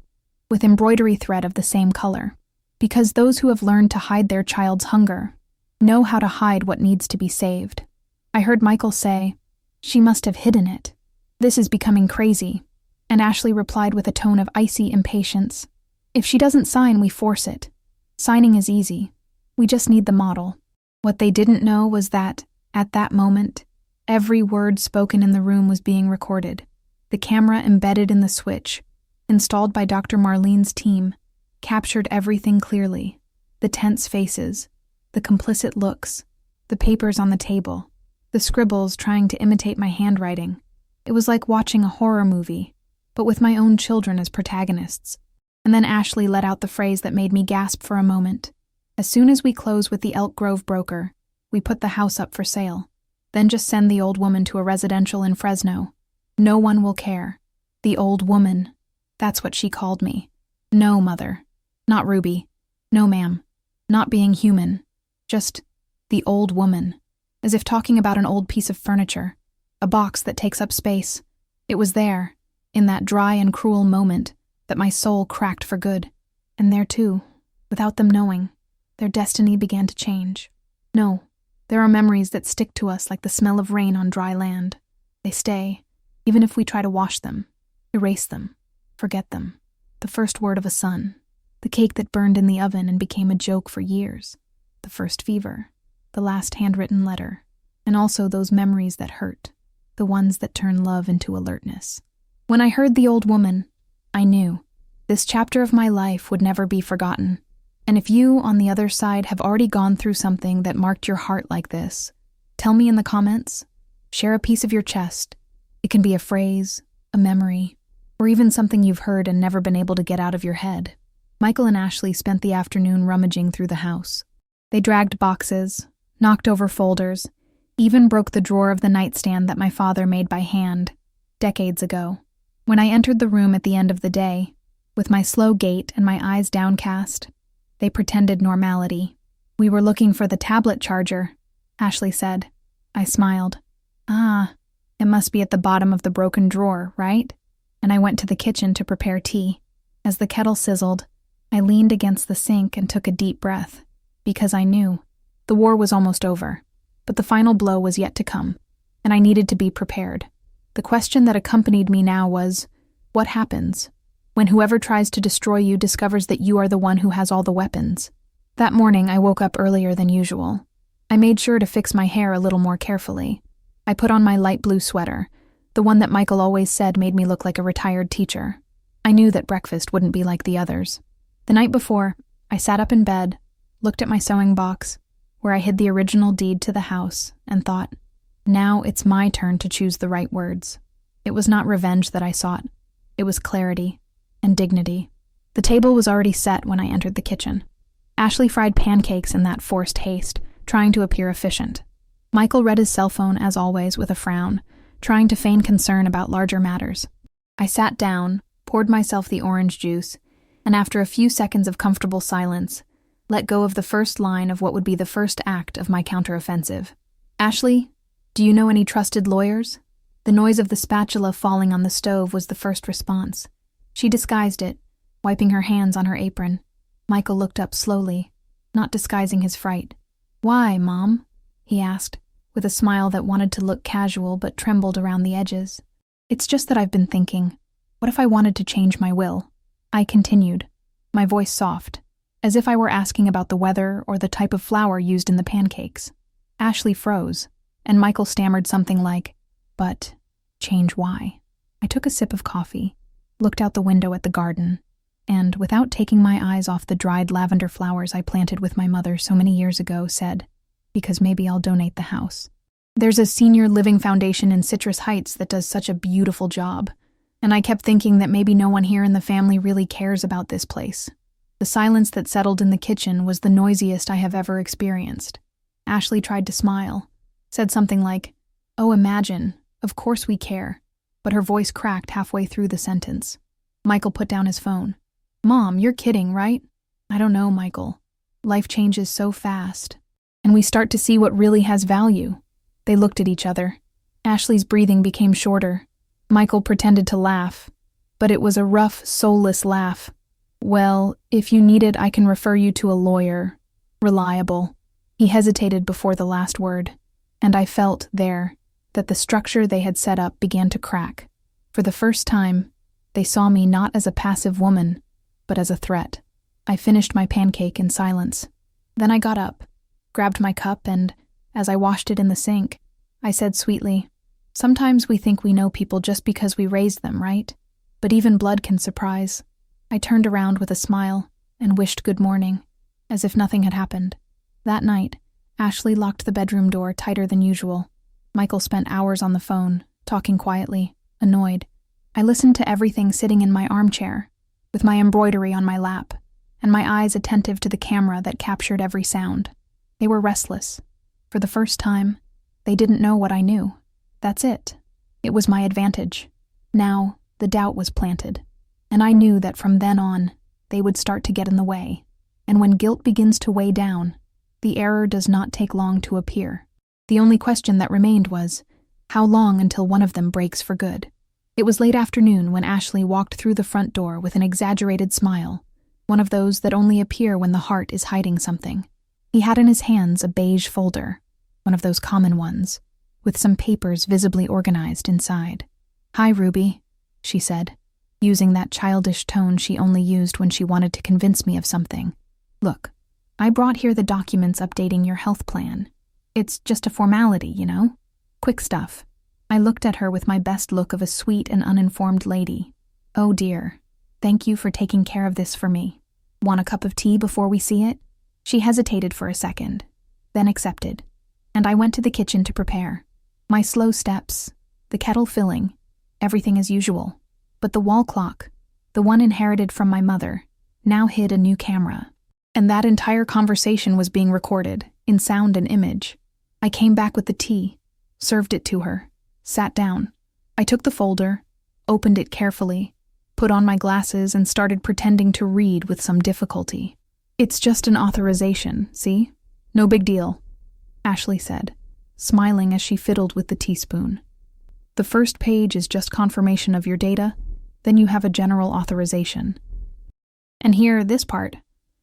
with embroidery thread of the same color, because those who have learned to hide their child's hunger know how to hide what needs to be saved. I heard Michael say, "She must have hidden it. This is becoming crazy." And Ashley replied with a tone of icy impatience, "If she doesn't sign, we force it. Signing is easy. We just need the model." What they didn't know was that, at that moment, every word spoken in the room was being recorded. The camera embedded in the switch, installed by Dr. Marlene's team, captured everything clearly. The tense faces, the complicit looks, the papers on the table, the scribbles trying to imitate my handwriting. It was like watching a horror movie, but with my own children as protagonists. And then Ashley let out the phrase that made me gasp for a moment. "As soon as we close with the Elk Grove broker, we put the house up for sale. Then just send the old woman to a residential in Fresno. No one will care. The old woman. That's what she called me. No, Mother. Not Ruby. No, ma'am. Not being human. Just the old woman." As if talking about an old piece of furniture, a box that takes up space. It was there, in that dry and cruel moment, that my soul cracked for good. And there too, without them knowing, their destiny began to change. No, there are memories that stick to us like the smell of rain on dry land. They stay, even if we try to wash them, erase them, forget them. The first word of a son, the cake that burned in the oven and became a joke for years, the first fever, the last handwritten letter, and also those memories that hurt, the ones that turn love into alertness. When I heard the old woman, I knew this chapter of my life would never be forgotten. And if you, on the other side, have already gone through something that marked your heart like this, tell me in the comments. Share a piece of your chest. It can be a phrase, a memory, or even something you've heard and never been able to get out of your head. Michael and Ashley spent the afternoon rummaging through the house. They dragged boxes, knocked over folders, even broke the drawer of the nightstand that my father made by hand, decades ago. When I entered the room at the end of the day, with my slow gait and my eyes downcast, they pretended normality. "We were looking for the tablet charger," Ashley said. I smiled. "Ah, it must be at the bottom of the broken drawer, right?" And I went to the kitchen to prepare tea. As the kettle sizzled, I leaned against the sink and took a deep breath, because I knew the war was almost over, but the final blow was yet to come, and I needed to be prepared. The question that accompanied me now was, what happens when whoever tries to destroy you discovers that you are the one who has all the weapons? That morning, I woke up earlier than usual. I made sure to fix my hair a little more carefully. I put on my light blue sweater, the one that Michael always said made me look like a retired teacher. I knew that breakfast wouldn't be like the others. The night before, I sat up in bed, looked at my sewing box, where I hid the original deed to the house, and thought, now it's my turn to choose the right words. It was not revenge that I sought. It was clarity and dignity. The table was already set when I entered the kitchen. Ashley fried pancakes in that forced haste, trying to appear efficient. Michael read his cell phone, as always, with a frown, trying to feign concern about larger matters. I sat down, poured myself the orange juice, and after a few seconds of comfortable silence, let go of the first line of what would be the first act of my counteroffensive. Ashley, do you know any trusted lawyers? The noise of the spatula falling on the stove was the first response. She disguised it, wiping her hands on her apron. Michael looked up slowly, not disguising his fright. Why, Mom? He asked, with a smile that wanted to look casual but trembled around the edges. It's just that I've been thinking, what if I wanted to change my will? I continued, my voice soft, as if I were asking about the weather or the type of flour used in the pancakes. Ashley froze, and Michael stammered something like, but change why? I took a sip of coffee, looked out the window at the garden, and, without taking my eyes off the dried lavender flowers I planted with my mother so many years ago, said, because maybe I'll donate the house. There's a senior living foundation in Citrus Heights that does such a beautiful job, and I kept thinking that maybe no one here in the family really cares about this place. The silence that settled in the kitchen was the noisiest I have ever experienced. Ashley tried to smile, said something like, oh, imagine, of course we care, but her voice cracked halfway through the sentence. Michael put down his phone. Mom, you're kidding, right? I don't know, Michael. Life changes so fast, and we start to see what really has value. They looked at each other. Ashley's breathing became shorter. Michael pretended to laugh, but it was a rough, soulless laugh. Well, if you need it, I can refer you to a lawyer. Reliable. He hesitated before the last word, and I felt, there, that the structure they had set up began to crack. For the first time, they saw me not as a passive woman, but as a threat. I finished my pancake in silence. Then I got up, grabbed my cup, and, as I washed it in the sink, I said sweetly, sometimes we think we know people just because we raised them, right? But even blood can surprise. I turned around with a smile and wished good morning, as if nothing had happened. That night, Ashley locked the bedroom door tighter than usual. Michael spent hours on the phone, talking quietly, annoyed. I listened to everything sitting in my armchair, with my embroidery on my lap, and my eyes attentive to the camera that captured every sound. They were restless. For the first time, they didn't know what I knew. That's it. It was my advantage. Now, the doubt was planted, and I knew that from then on, they would start to get in the way. And when guilt begins to weigh down, the error does not take long to appear. The only question that remained was, how long until one of them breaks for good? It was late afternoon when Ashley walked through the front door with an exaggerated smile, one of those that only appear when the heart is hiding something. He had in his hands a beige folder, one of those common ones, with some papers visibly organized inside. Hi, Ruby, she said, using that childish tone she only used when she wanted to convince me of something. Look, I brought here the documents updating your health plan. It's just a formality, you know? Quick stuff. I looked at her with my best look of a sweet and uninformed lady. Oh dear, thank you for taking care of this for me. Want a cup of tea before we see it? She hesitated for a second, then accepted, and I went to the kitchen to prepare. My slow steps, the kettle filling, everything as usual. But the wall clock, the one inherited from my mother, now hid a new camera. And that entire conversation was being recorded, in sound and image. I came back with the tea, served it to her, sat down. I took the folder, opened it carefully, put on my glasses, and started pretending to read with some difficulty. It's just an authorization, see? No big deal, Ashley said, smiling as she fiddled with the teaspoon. The first page is just confirmation of your data, then you have a general authorization. And here, this part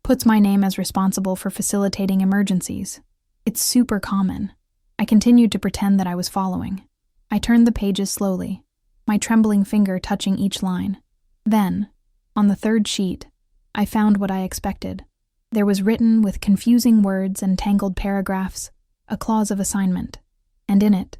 puts my name as responsible for facilitating emergencies. It's super common. I continued to pretend that I was following. I turned the pages slowly, my trembling finger touching each line. Then, on the third sheet, I found what I expected. There was written with confusing words and tangled paragraphs a clause of assignment, and in it,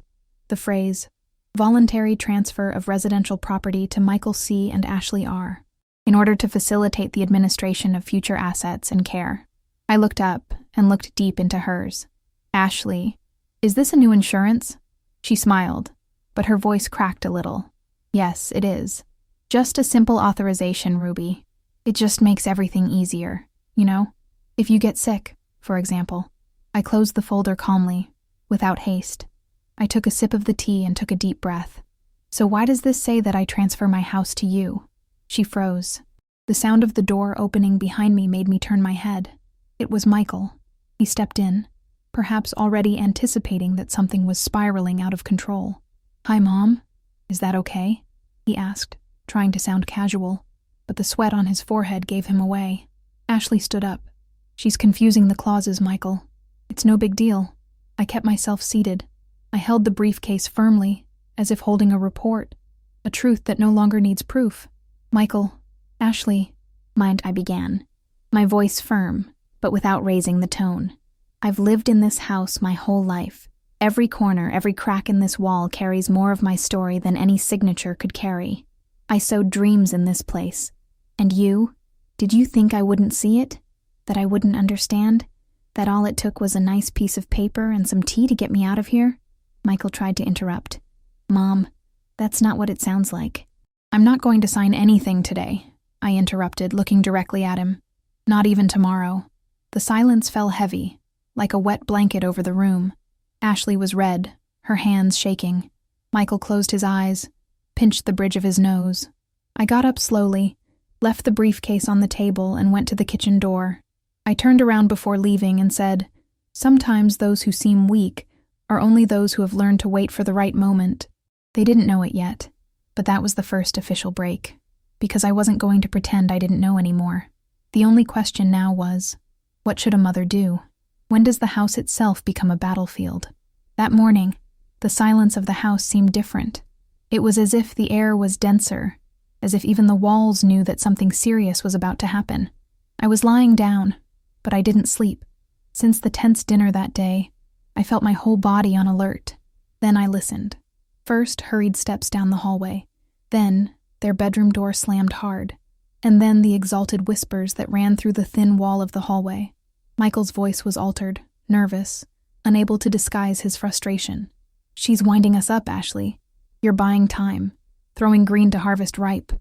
the phrase, "Voluntary transfer of residential property to Michael C. and Ashley R. in order to facilitate the administration of future assets and care." I looked up and looked deep into hers. "Ashley, is this a new insurance?" She smiled, but her voice cracked a little. "Yes, it is. Just a simple authorization, Ruby. It just makes everything easier, you know? If you get sick, for example." I closed the folder calmly, without haste. I took a sip of the tea and took a deep breath. "So why does this say that I transfer my house to you?" She froze. The sound of the door opening behind me made me turn my head. It was Michael. He stepped in, perhaps already anticipating that something was spiraling out of control. "Hi, Mom. Is that okay?" he asked, trying to sound casual, but the sweat on his forehead gave him away. Ashley stood up. "She's confusing the clauses, Michael. It's no big deal." I kept myself seated. I held the briefcase firmly, as if holding a report, a truth that no longer needs proof. "Michael, Ashley," I began, my voice firm, but without raising the tone. "I've lived in this house my whole life. Every corner, every crack in this wall carries more of my story than any signature could carry. I sowed dreams in this place. And you? Did you think I wouldn't see it? That I wouldn't understand? That all it took was a nice piece of paper and some tea to get me out of here?" Michael tried to interrupt. "Mom, that's not what it sounds like." "I'm not going to sign anything today," I interrupted, looking directly at him. "Not even tomorrow." The silence fell heavy, like a wet blanket over the room. Ashley was red, her hands shaking. Michael closed his eyes, pinched the bridge of his nose. I got up slowly, left the briefcase on the table, and went to the kitchen door. I turned around before leaving and said, "Sometimes those who seem weak are only those who have learned to wait for the right moment." They didn't know it yet, but that was the first official break, because I wasn't going to pretend I didn't know anymore. The only question now was, what should a mother do? When does the house itself become a battlefield? That morning, the silence of the house seemed different. It was as if the air was denser, as if even the walls knew that something serious was about to happen. I was lying down, but I didn't sleep. Since the tense dinner that day, I felt my whole body on alert. Then I listened. First, hurried steps down the hallway. Then, their bedroom door slammed hard. And then the exalted whispers that ran through the thin wall of the hallway. Michael's voice was altered, nervous, unable to disguise his frustration. "She's winding us up, Ashley. You're buying time, throwing green to harvest ripe."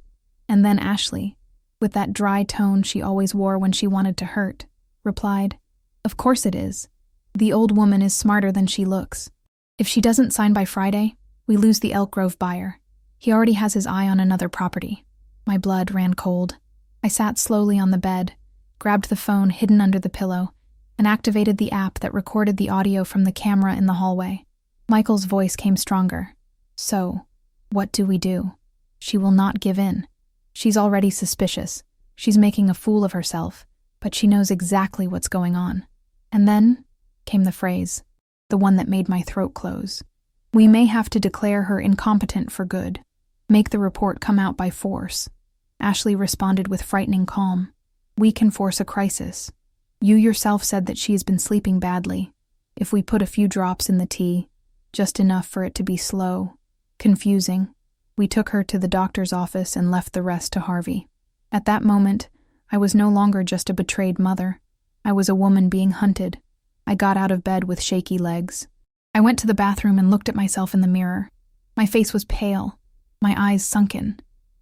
And then Ashley, with that dry tone she always wore when she wanted to hurt, replied, "Of course it is. The old woman is smarter than she looks. If she doesn't sign by Friday, we lose the Elk Grove buyer. He already has his eye on another property." My blood ran cold. I sat slowly on the bed, grabbed the phone hidden under the pillow, and activated the app that recorded the audio from the camera in the hallway. Michael's voice came stronger. "So, what do we do? She will not give in. She's already suspicious. She's making a fool of herself, but she knows exactly what's going on." And then came the phrase, the one that made my throat close. "We may have to declare her incompetent for good. Make the report come out by force." Ashley responded with frightening calm. "We can force a crisis. You yourself said that she has been sleeping badly. If we put a few drops in the tea, just enough for it to be slow, confusing, we took her to the doctor's office and left the rest to Harvey." At that moment, I was no longer just a betrayed mother. I was a woman being hunted. I got out of bed with shaky legs. I went to the bathroom and looked at myself in the mirror. My face was pale, my eyes sunken.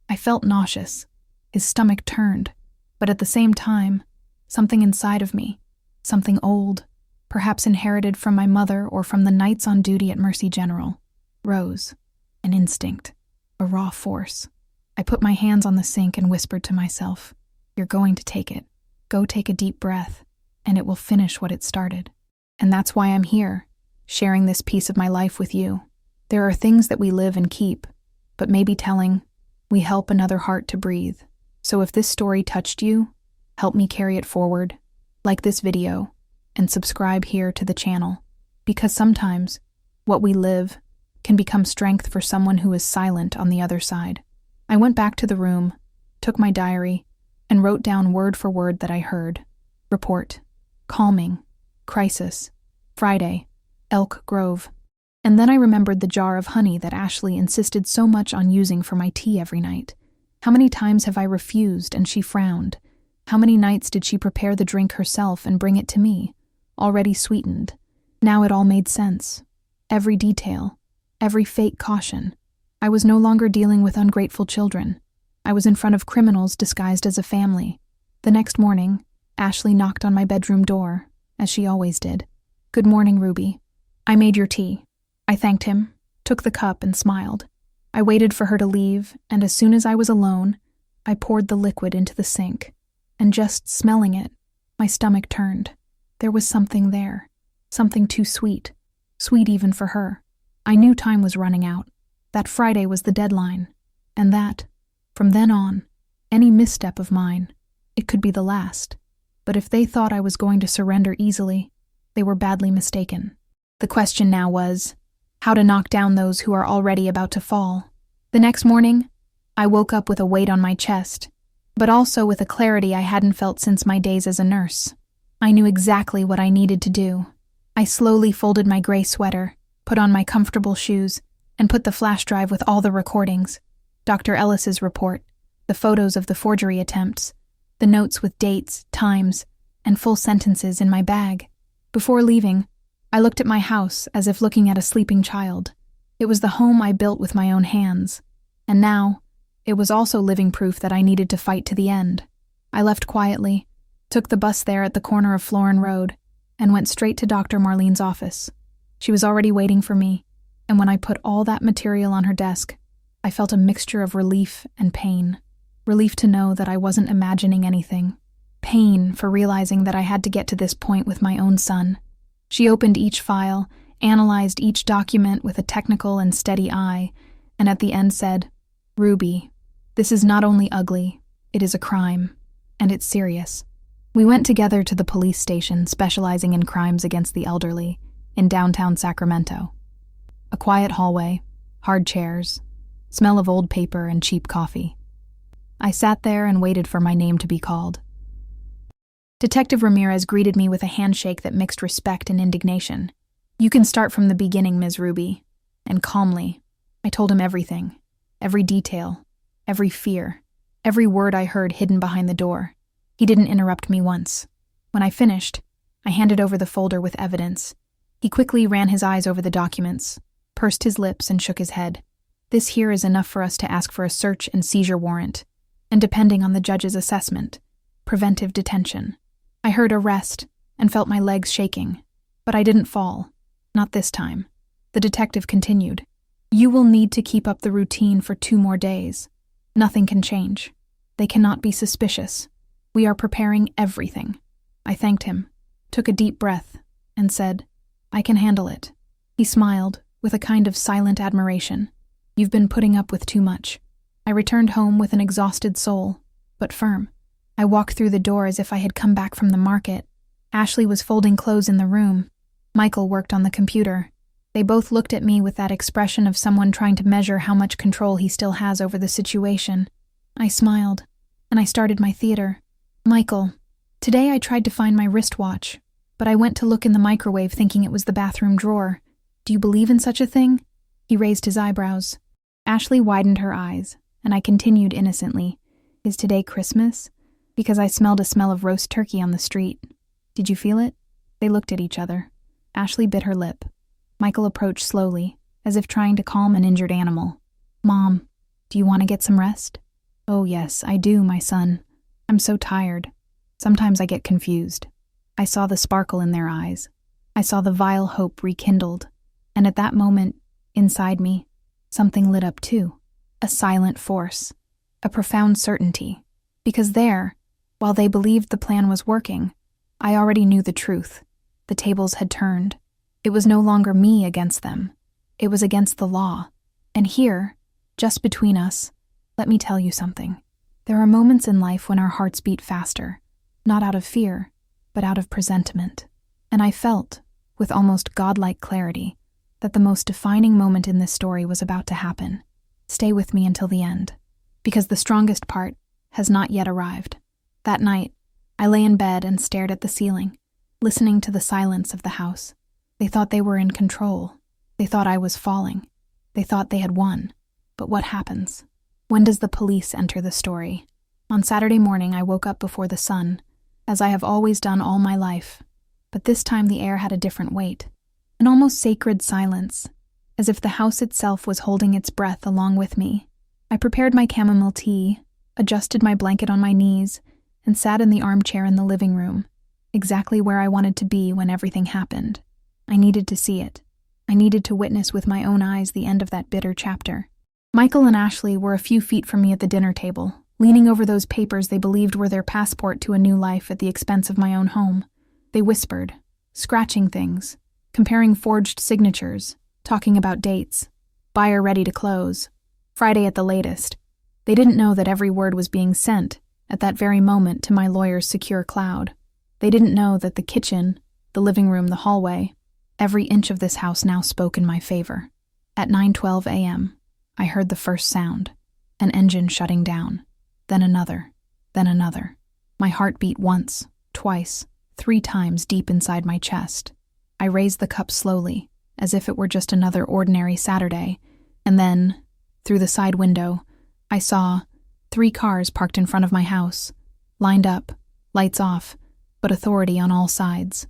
I felt nauseous. His stomach turned, but at the same time, something inside of me, something old, perhaps inherited from my mother or from the nights on duty at Mercy General, rose. An instinct, a raw force. I put my hands on the sink and whispered to myself, "You're going to take it. Go take a deep breath, and it will finish what it started." And that's why I'm here, sharing this piece of my life with you. There are things that we live and keep, but maybe telling, we help another heart to breathe. So if this story touched you, help me carry it forward, like this video, and subscribe here to the channel, because sometimes what we live can become strength for someone who is silent on the other side. I went back to the room, took my diary, and wrote down word for word that I heard. Report. Calming. Crisis. Friday. Elk Grove. And then I remembered the jar of honey that Ashley insisted so much on using for my tea every night. How many times have I refused and she frowned? How many nights did she prepare the drink herself and bring it to me, already sweetened? Now it all made sense. Every detail, every fake caution. I was no longer dealing with ungrateful children. I was in front of criminals disguised as a family. The next morning, Ashley knocked on my bedroom door, as she always did. "Good morning, Ruby. I made your tea." I thanked him, took the cup, and smiled. I waited for her to leave, and as soon as I was alone, I poured the liquid into the sink. And just smelling it, my stomach turned. There was something there, something too sweet even for her. I knew time was running out. That Friday was the deadline, and that, from then on, any misstep of mine, it could be the last. But if they thought I was going to surrender easily, they were badly mistaken. The question now was, how to knock down those who are already about to fall. The next morning, I woke up with a weight on my chest, but also with a clarity I hadn't felt since my days as a nurse. I knew exactly what I needed to do. I slowly folded my gray sweater, put on my comfortable shoes, and put the flash drive with all the recordings, Dr. Ellis's report, the photos of the forgery attempts, the notes with dates, times, and full sentences in my bag. Before leaving, I looked at my house as if looking at a sleeping child. It was the home I built with my own hands, and now, it was also living proof that I needed to fight to the end. I left quietly, took the bus there at the corner of Florin Road, and went straight to Dr. Marlene's office. She was already waiting for me, and when I put all that material on her desk, I felt a mixture of relief and pain. Relief to know that I wasn't imagining anything. Pain for realizing that I had to get to this point with my own son. She opened each file, analyzed each document with a technical and steady eye, and at the end said, "Ruby, this is not only ugly, it is a crime, and it's serious." We went together to the police station specializing in crimes against the elderly in downtown Sacramento. A quiet hallway, hard chairs, smell of old paper and cheap coffee. I sat there and waited for my name to be called. Detective Ramirez greeted me with a handshake that mixed respect and indignation. "You can start from the beginning, Ms. Ruby." And calmly, I told him everything. Every detail, every fear, every word I heard hidden behind the door. He didn't interrupt me once. When I finished, I handed over the folder with evidence. He quickly ran his eyes over the documents, pursed his lips, and shook his head. "This here is enough for us to ask for a search and seizure warrant, and depending on the judge's assessment, preventive detention." I heard arrest and felt my legs shaking, but I didn't fall. Not this time. The detective continued. "You will need to keep up the routine for 2 more days. Nothing can change. They cannot be suspicious. We are preparing everything." I thanked him, took a deep breath, and said, "I can handle it." He smiled with a kind of silent admiration. "You've been putting up with too much." I returned home with an exhausted soul, but firm. I walked through the door as if I had come back from the market. Ashley was folding clothes in the room. Michael worked on the computer. They both looked at me with that expression of someone trying to measure how much control he still has over the situation. I smiled, and I started my theater. "Michael, today I tried to find my wristwatch, but I went to look in the microwave thinking it was the bathroom drawer. Do you believe in such a thing?" He raised his eyebrows. Ashley widened her eyes, and I continued innocently, "Is today Christmas?" Because I smelled a smell of roast turkey on the street. "Did you feel it?" They looked at each other. Ashley bit her lip. Michael approached slowly, as if trying to calm an injured animal. "Mom, do you want to get some rest?" "Oh yes, I do, my son. I'm so tired. Sometimes I get confused." I saw the sparkle in their eyes. I saw the vile hope rekindled. And at that moment, inside me, something lit up too. A silent force. A profound certainty. Because there, while they believed the plan was working, I already knew the truth. The tables had turned. It was no longer me against them. It was against the law. And here, just between us, let me tell you something. There are moments in life when our hearts beat faster, not out of fear, but out of presentiment. And I felt, with almost godlike clarity, that the most defining moment in this story was about to happen. Stay with me until the end, because the strongest part has not yet arrived. That night, I lay in bed and stared at the ceiling, listening to the silence of the house. They thought they were in control. They thought I was falling. They thought they had won. But what happens? When does the police enter the story? On Saturday morning, I woke up before the sun, as I have always done all my life. But this time the air had a different weight, an almost sacred silence, as if the house itself was holding its breath along with me. I prepared my chamomile tea, adjusted my blanket on my knees, and sat in the armchair in the living room, exactly where I wanted to be when everything happened. I needed to see it. I needed to witness with my own eyes the end of that bitter chapter. Michael and Ashley were a few feet from me at the dinner table, leaning over those papers they believed were their passport to a new life at the expense of my own home. They whispered, scratching things, comparing forged signatures, talking about dates, buyer ready to close, Friday at the latest. They didn't know that every word was being sent, at that very moment, to my lawyer's secure cloud. They didn't know that the kitchen, the living room, the hallway, every inch of this house now spoke in my favor. At 9:12 a.m., I heard the first sound, an engine shutting down, then another, then another. My heart beat once, twice, 3 times deep inside my chest. I raised the cup slowly, as if it were just another ordinary Saturday, and then, through the side window, I saw 3 cars parked in front of my house, lined up, lights off, but authority on all sides.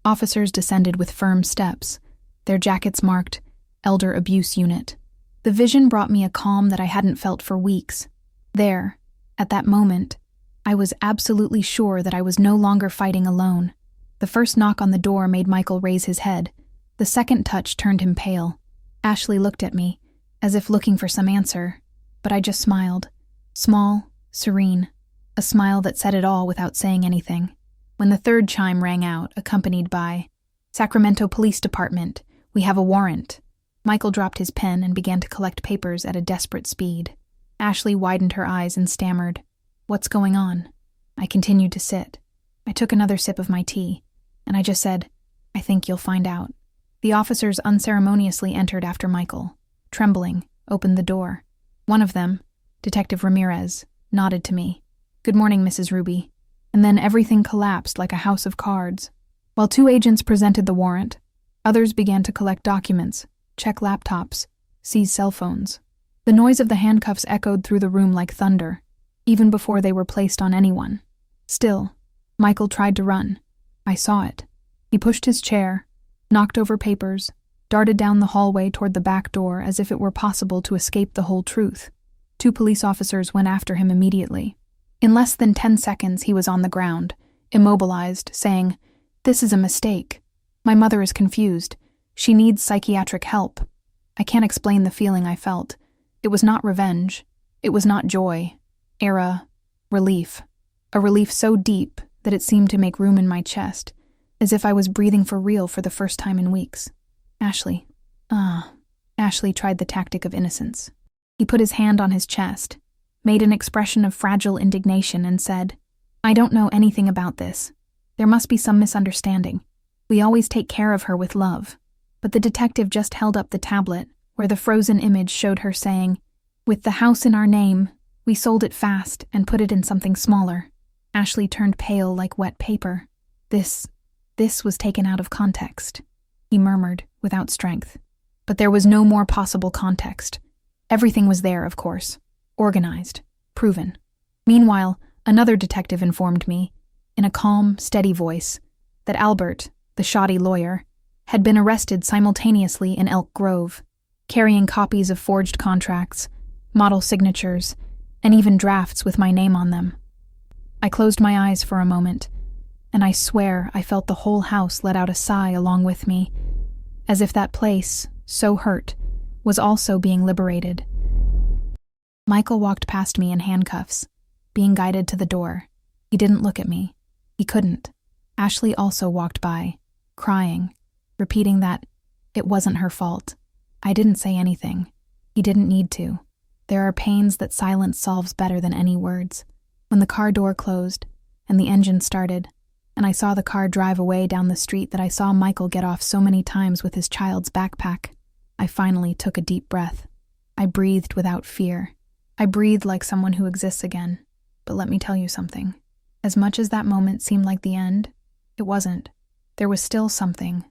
Officers descended with firm steps, their jackets marked Elder Abuse Unit. The vision brought me a calm that I hadn't felt for weeks. There, at that moment, I was absolutely sure that I was no longer fighting alone. The first knock on the door made Michael raise his head. The second touch turned him pale. Ashley looked at me, as if looking for some answer, but I just smiled. Small, serene, a smile that said it all without saying anything. When the third chime rang out, accompanied by, "Sacramento Police Department, we have a warrant," Michael dropped his pen and began to collect papers at a desperate speed. Ashley widened her eyes and stammered, "What's going on?" I continued to sit. I took another sip of my tea, and I just said, "I think you'll find out." The officers unceremoniously entered after Michael. Trembling, opened the door. One of them, Detective Ramirez, nodded to me. "Good morning, Mrs. Ruby." And then everything collapsed like a house of cards. While 2 agents presented the warrant, others began to collect documents, check laptops, seize cell phones. The noise of the handcuffs echoed through the room like thunder, even before they were placed on anyone. Still, Michael tried to run. I saw it. He pushed his chair, knocked over papers, darted down the hallway toward the back door as if it were possible to escape the whole truth. 2 police officers went after him immediately. In less than 10 seconds, he was on the ground, immobilized, saying, "This is a mistake. My mother is confused. She needs psychiatric help." I can't explain the feeling I felt. It was not revenge. It was not joy. Relief. A relief so deep that it seemed to make room in my chest, as if I was breathing for real for the first time in weeks. Ashley. Ashley tried the tactic of innocence. He put his hand on his chest, made an expression of fragile indignation, and said, "I don't know anything about this. There must be some misunderstanding. We always take care of her with love." But the detective just held up the tablet, where the frozen image showed her saying, "With the house in our name, we sold it fast and put it in something smaller." Ashley turned pale like wet paper. This was taken out of context," he murmured, without strength. But there was no more possible context. Everything was there, of course. Organized, proven. Meanwhile, another detective informed me, in a calm, steady voice, that Albert, the shoddy lawyer, had been arrested simultaneously in Elk Grove, carrying copies of forged contracts, model signatures, and even drafts with my name on them. I closed my eyes for a moment, and I swear I felt the whole house let out a sigh along with me, as if that place, so hurt, was also being liberated. Michael walked past me in handcuffs, being guided to the door. He didn't look at me. He couldn't. Ashley also walked by, crying, repeating that it wasn't her fault. I didn't say anything. He didn't need to. There are pains that silence solves better than any words. When the car door closed, and the engine started, and I saw the car drive away down the street that I saw Michael get off so many times with his child's backpack. I finally took a deep breath. I breathed without fear. I breathed like someone who exists again. But let me tell you something. As much as that moment seemed like the end, it wasn't. There was still something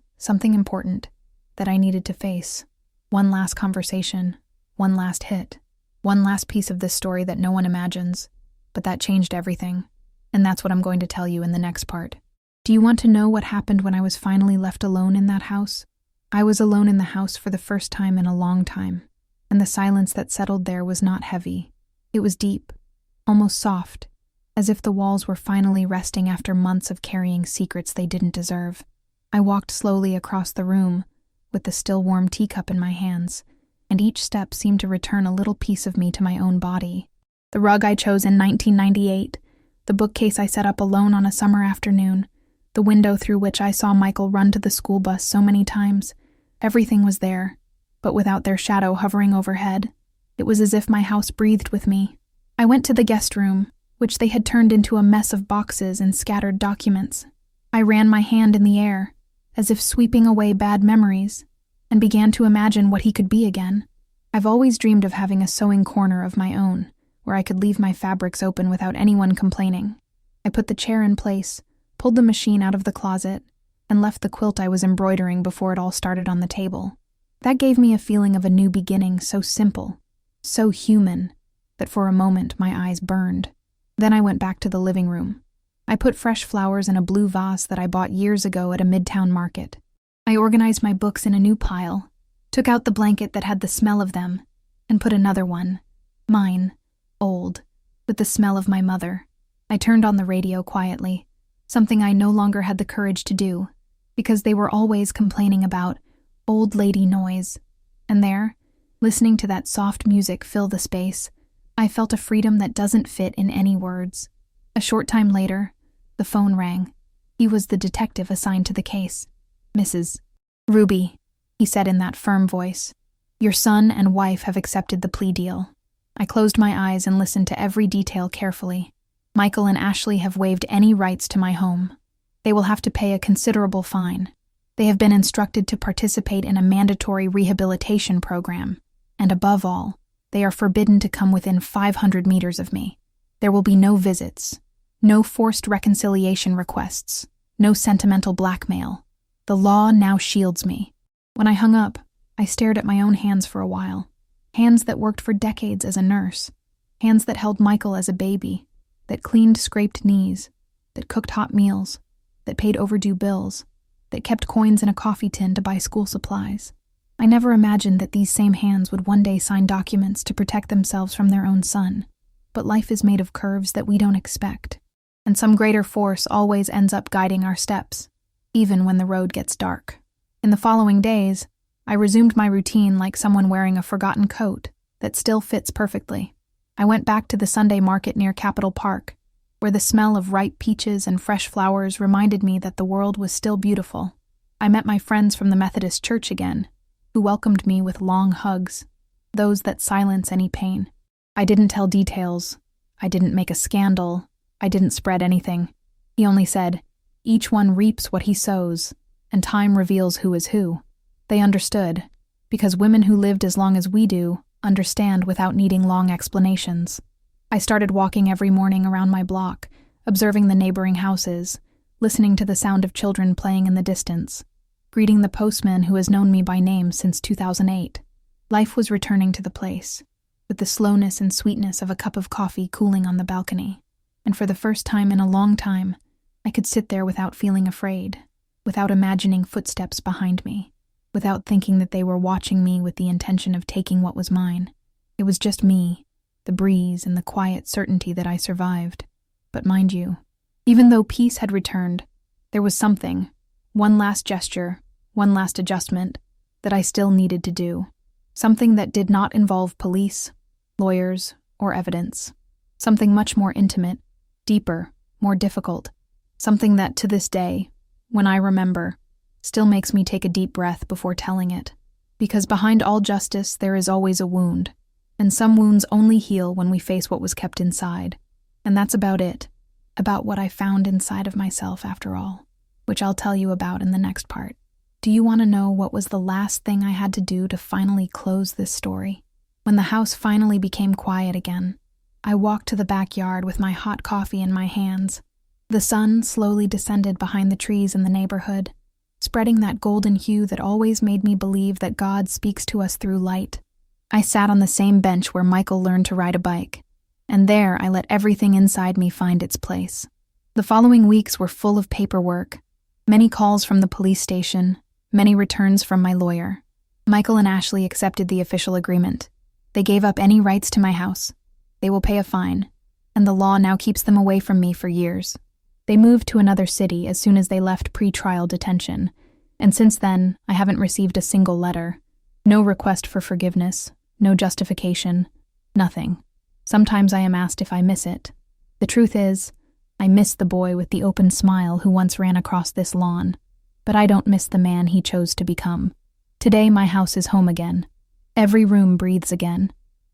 important, that I needed to face. One last conversation, one last hit, one last piece of this story that no one imagines. But that changed everything. And that's what I'm going to tell you in the next part. Do you want to know what happened when I was finally left alone in that house? I was alone in the house for the first time in a long time, and the silence that settled there was not heavy. It was deep, almost soft, as if the walls were finally resting after months of carrying secrets they didn't deserve. I walked slowly across the room, with the still warm teacup in my hands, and each step seemed to return a little piece of me to my own body. The rug I chose in 1998, the bookcase I set up alone on a summer afternoon, the window through which I saw Michael run to the school bus so many times, everything was there, but without their shadow hovering overhead. It was as if my house breathed with me. I went to the guest room, which they had turned into a mess of boxes and scattered documents. I ran my hand in the air, as if sweeping away bad memories, and began to imagine what he could be again. I've always dreamed of having a sewing corner of my own, where I could leave my fabrics open without anyone complaining. I put the chair in place, pulled the machine out of the closet, and left the quilt I was embroidering before it all started on the table. That gave me a feeling of a new beginning so simple, so human, that for a moment my eyes burned. Then I went back to the living room. I put fresh flowers in a blue vase that I bought years ago at a midtown market. I organized my books in a new pile, took out the blanket that had the smell of them, and put another one, mine, old, with the smell of my mother. I turned on the radio quietly, something I no longer had the courage to do, because they were always complaining about old lady noise. And there, listening to that soft music fill the space, I felt a freedom that doesn't fit in any words. A short time later, the phone rang. He was the detective assigned to the case. "Mrs. Ruby," he said in that firm voice, "your son and wife have accepted the plea deal." I closed my eyes and listened to every detail carefully. Michael and Ashley have waived any rights to my home. They will have to pay a considerable fine. They have been instructed to participate in a mandatory rehabilitation program, and above all, they are forbidden to come within 500 meters of me. There will be no visits, no forced reconciliation requests, no sentimental blackmail. The law now shields me. When I hung up, I stared at my own hands for a while. Hands that worked for decades as a nurse. Hands that held Michael as a baby, that cleaned scraped knees, that cooked hot meals, that paid overdue bills, that kept coins in a coffee tin to buy school supplies. I never imagined that these same hands would one day sign documents to protect themselves from their own son. But life is made of curves that we don't expect, and some greater force always ends up guiding our steps, even when the road gets dark. In the following days, I resumed my routine like someone wearing a forgotten coat that still fits perfectly. I went back to the Sunday market near Capitol Park, where the smell of ripe peaches and fresh flowers reminded me that the world was still beautiful. I met my friends from the Methodist Church again, who welcomed me with long hugs, those that silence any pain. I didn't tell details. I didn't make a scandal. I didn't spread anything. He only said, "Each one reaps what he sows, and time reveals who is who." They understood, because women who lived as long as we do understand without needing long explanations. I started walking every morning around my block, observing the neighboring houses, listening to the sound of children playing in the distance, greeting the postman who has known me by name since 2008. Life was returning to the place, with the slowness and sweetness of a cup of coffee cooling on the balcony. And for the first time in a long time, I could sit there without feeling afraid, without imagining footsteps behind me, without thinking that they were watching me with the intention of taking what was mine. It was just me, the breeze, and the quiet certainty that I survived. But mind you, even though peace had returned, there was something, one last gesture, one last adjustment, that I still needed to do. Something that did not involve police, lawyers, or evidence. Something much more intimate, deeper, more difficult. Something that, to this day, when I remember, still makes me take a deep breath before telling it. Because behind all justice there is always a wound, and some wounds only heal when we face what was kept inside. And that's about it. about what I found inside of myself after all, which I'll tell you about in the next part. Do you want to know what was the last thing I had to do to finally close this story? When the house finally became quiet again, I walked to the backyard with my hot coffee in my hands. The sun slowly descended behind the trees in the neighborhood, spreading that golden hue that always made me believe that God speaks to us through light. I sat on the same bench where Michael learned to ride a bike, and there I let everything inside me find its place. The following weeks were full of paperwork, many calls from the police station, many returns from my lawyer. Michael and Ashley accepted the official agreement. They gave up any rights to my house. They will pay a fine, and the law now keeps them away from me for years. They moved to another city as soon as they left pre-trial detention, and since then, I haven't received a single letter. No request for forgiveness, no justification, nothing. Sometimes I am asked if I miss it. The truth is, I miss the boy with the open smile who once ran across this lawn, but I don't miss the man he chose to become. Today my house is home again. Every room breathes again.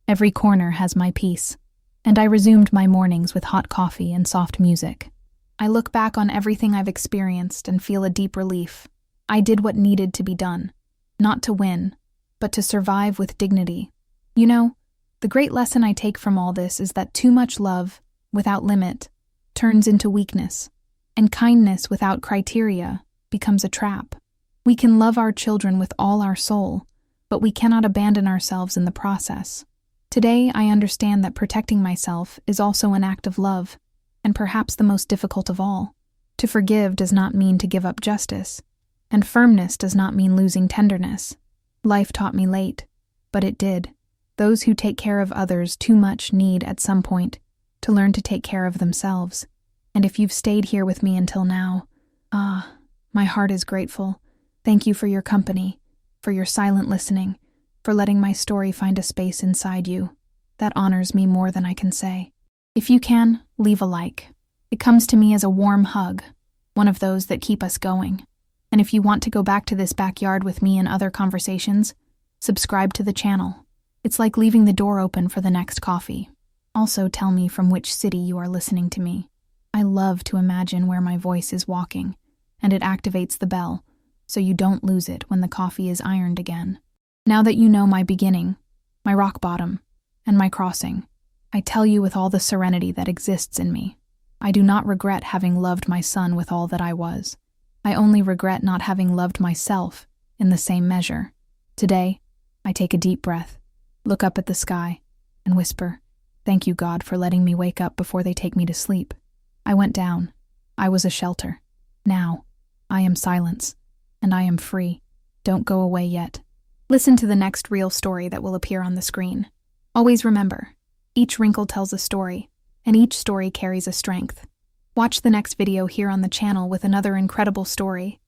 Every corner has my peace. And I resumed my mornings with hot coffee and soft music. I look back on everything I've experienced and feel a deep relief. I did what needed to be done. Not to win, but to survive with dignity. You know, the great lesson I take from all this is that too much love, without limit, turns into weakness, and kindness without criteria becomes a trap. We can love our children with all our soul, but we cannot abandon ourselves in the process. Today, I understand that protecting myself is also an act of love, and perhaps the most difficult of all. To forgive does not mean to give up justice, and firmness does not mean losing tenderness. Life taught me late, but it did. Those who take care of others too much need, at some point, to learn to take care of themselves. And if you've stayed here with me until now, my heart is grateful. Thank you for your company, for your silent listening, for letting my story find a space inside you. That honors me more than I can say. If you can, leave a like. It comes to me as a warm hug, one of those that keep us going. And if you want to go back to this backyard with me and other conversations, subscribe to the channel. It's like leaving the door open for the next coffee. Also tell me from which city you are listening to me. I love to imagine where my voice is walking, and it activates the bell, so you don't lose it when the coffee is ironed again. Now that you know my beginning, my rock bottom, and my crossing, I tell you with all the serenity that exists in me, I do not regret having loved my son with all that I was. I only regret not having loved myself in the same measure. Today, I take a deep breath, look up at the sky, and whisper, "Thank you, God, for letting me wake up before they take me to sleep." I went down. I was a shelter. Now, I am silence, and I am free. Don't go away yet. Listen to the next real story that will appear on the screen. Always remember, each wrinkle tells a story, and each story carries a strength. Watch the next video here on the channel with another incredible story.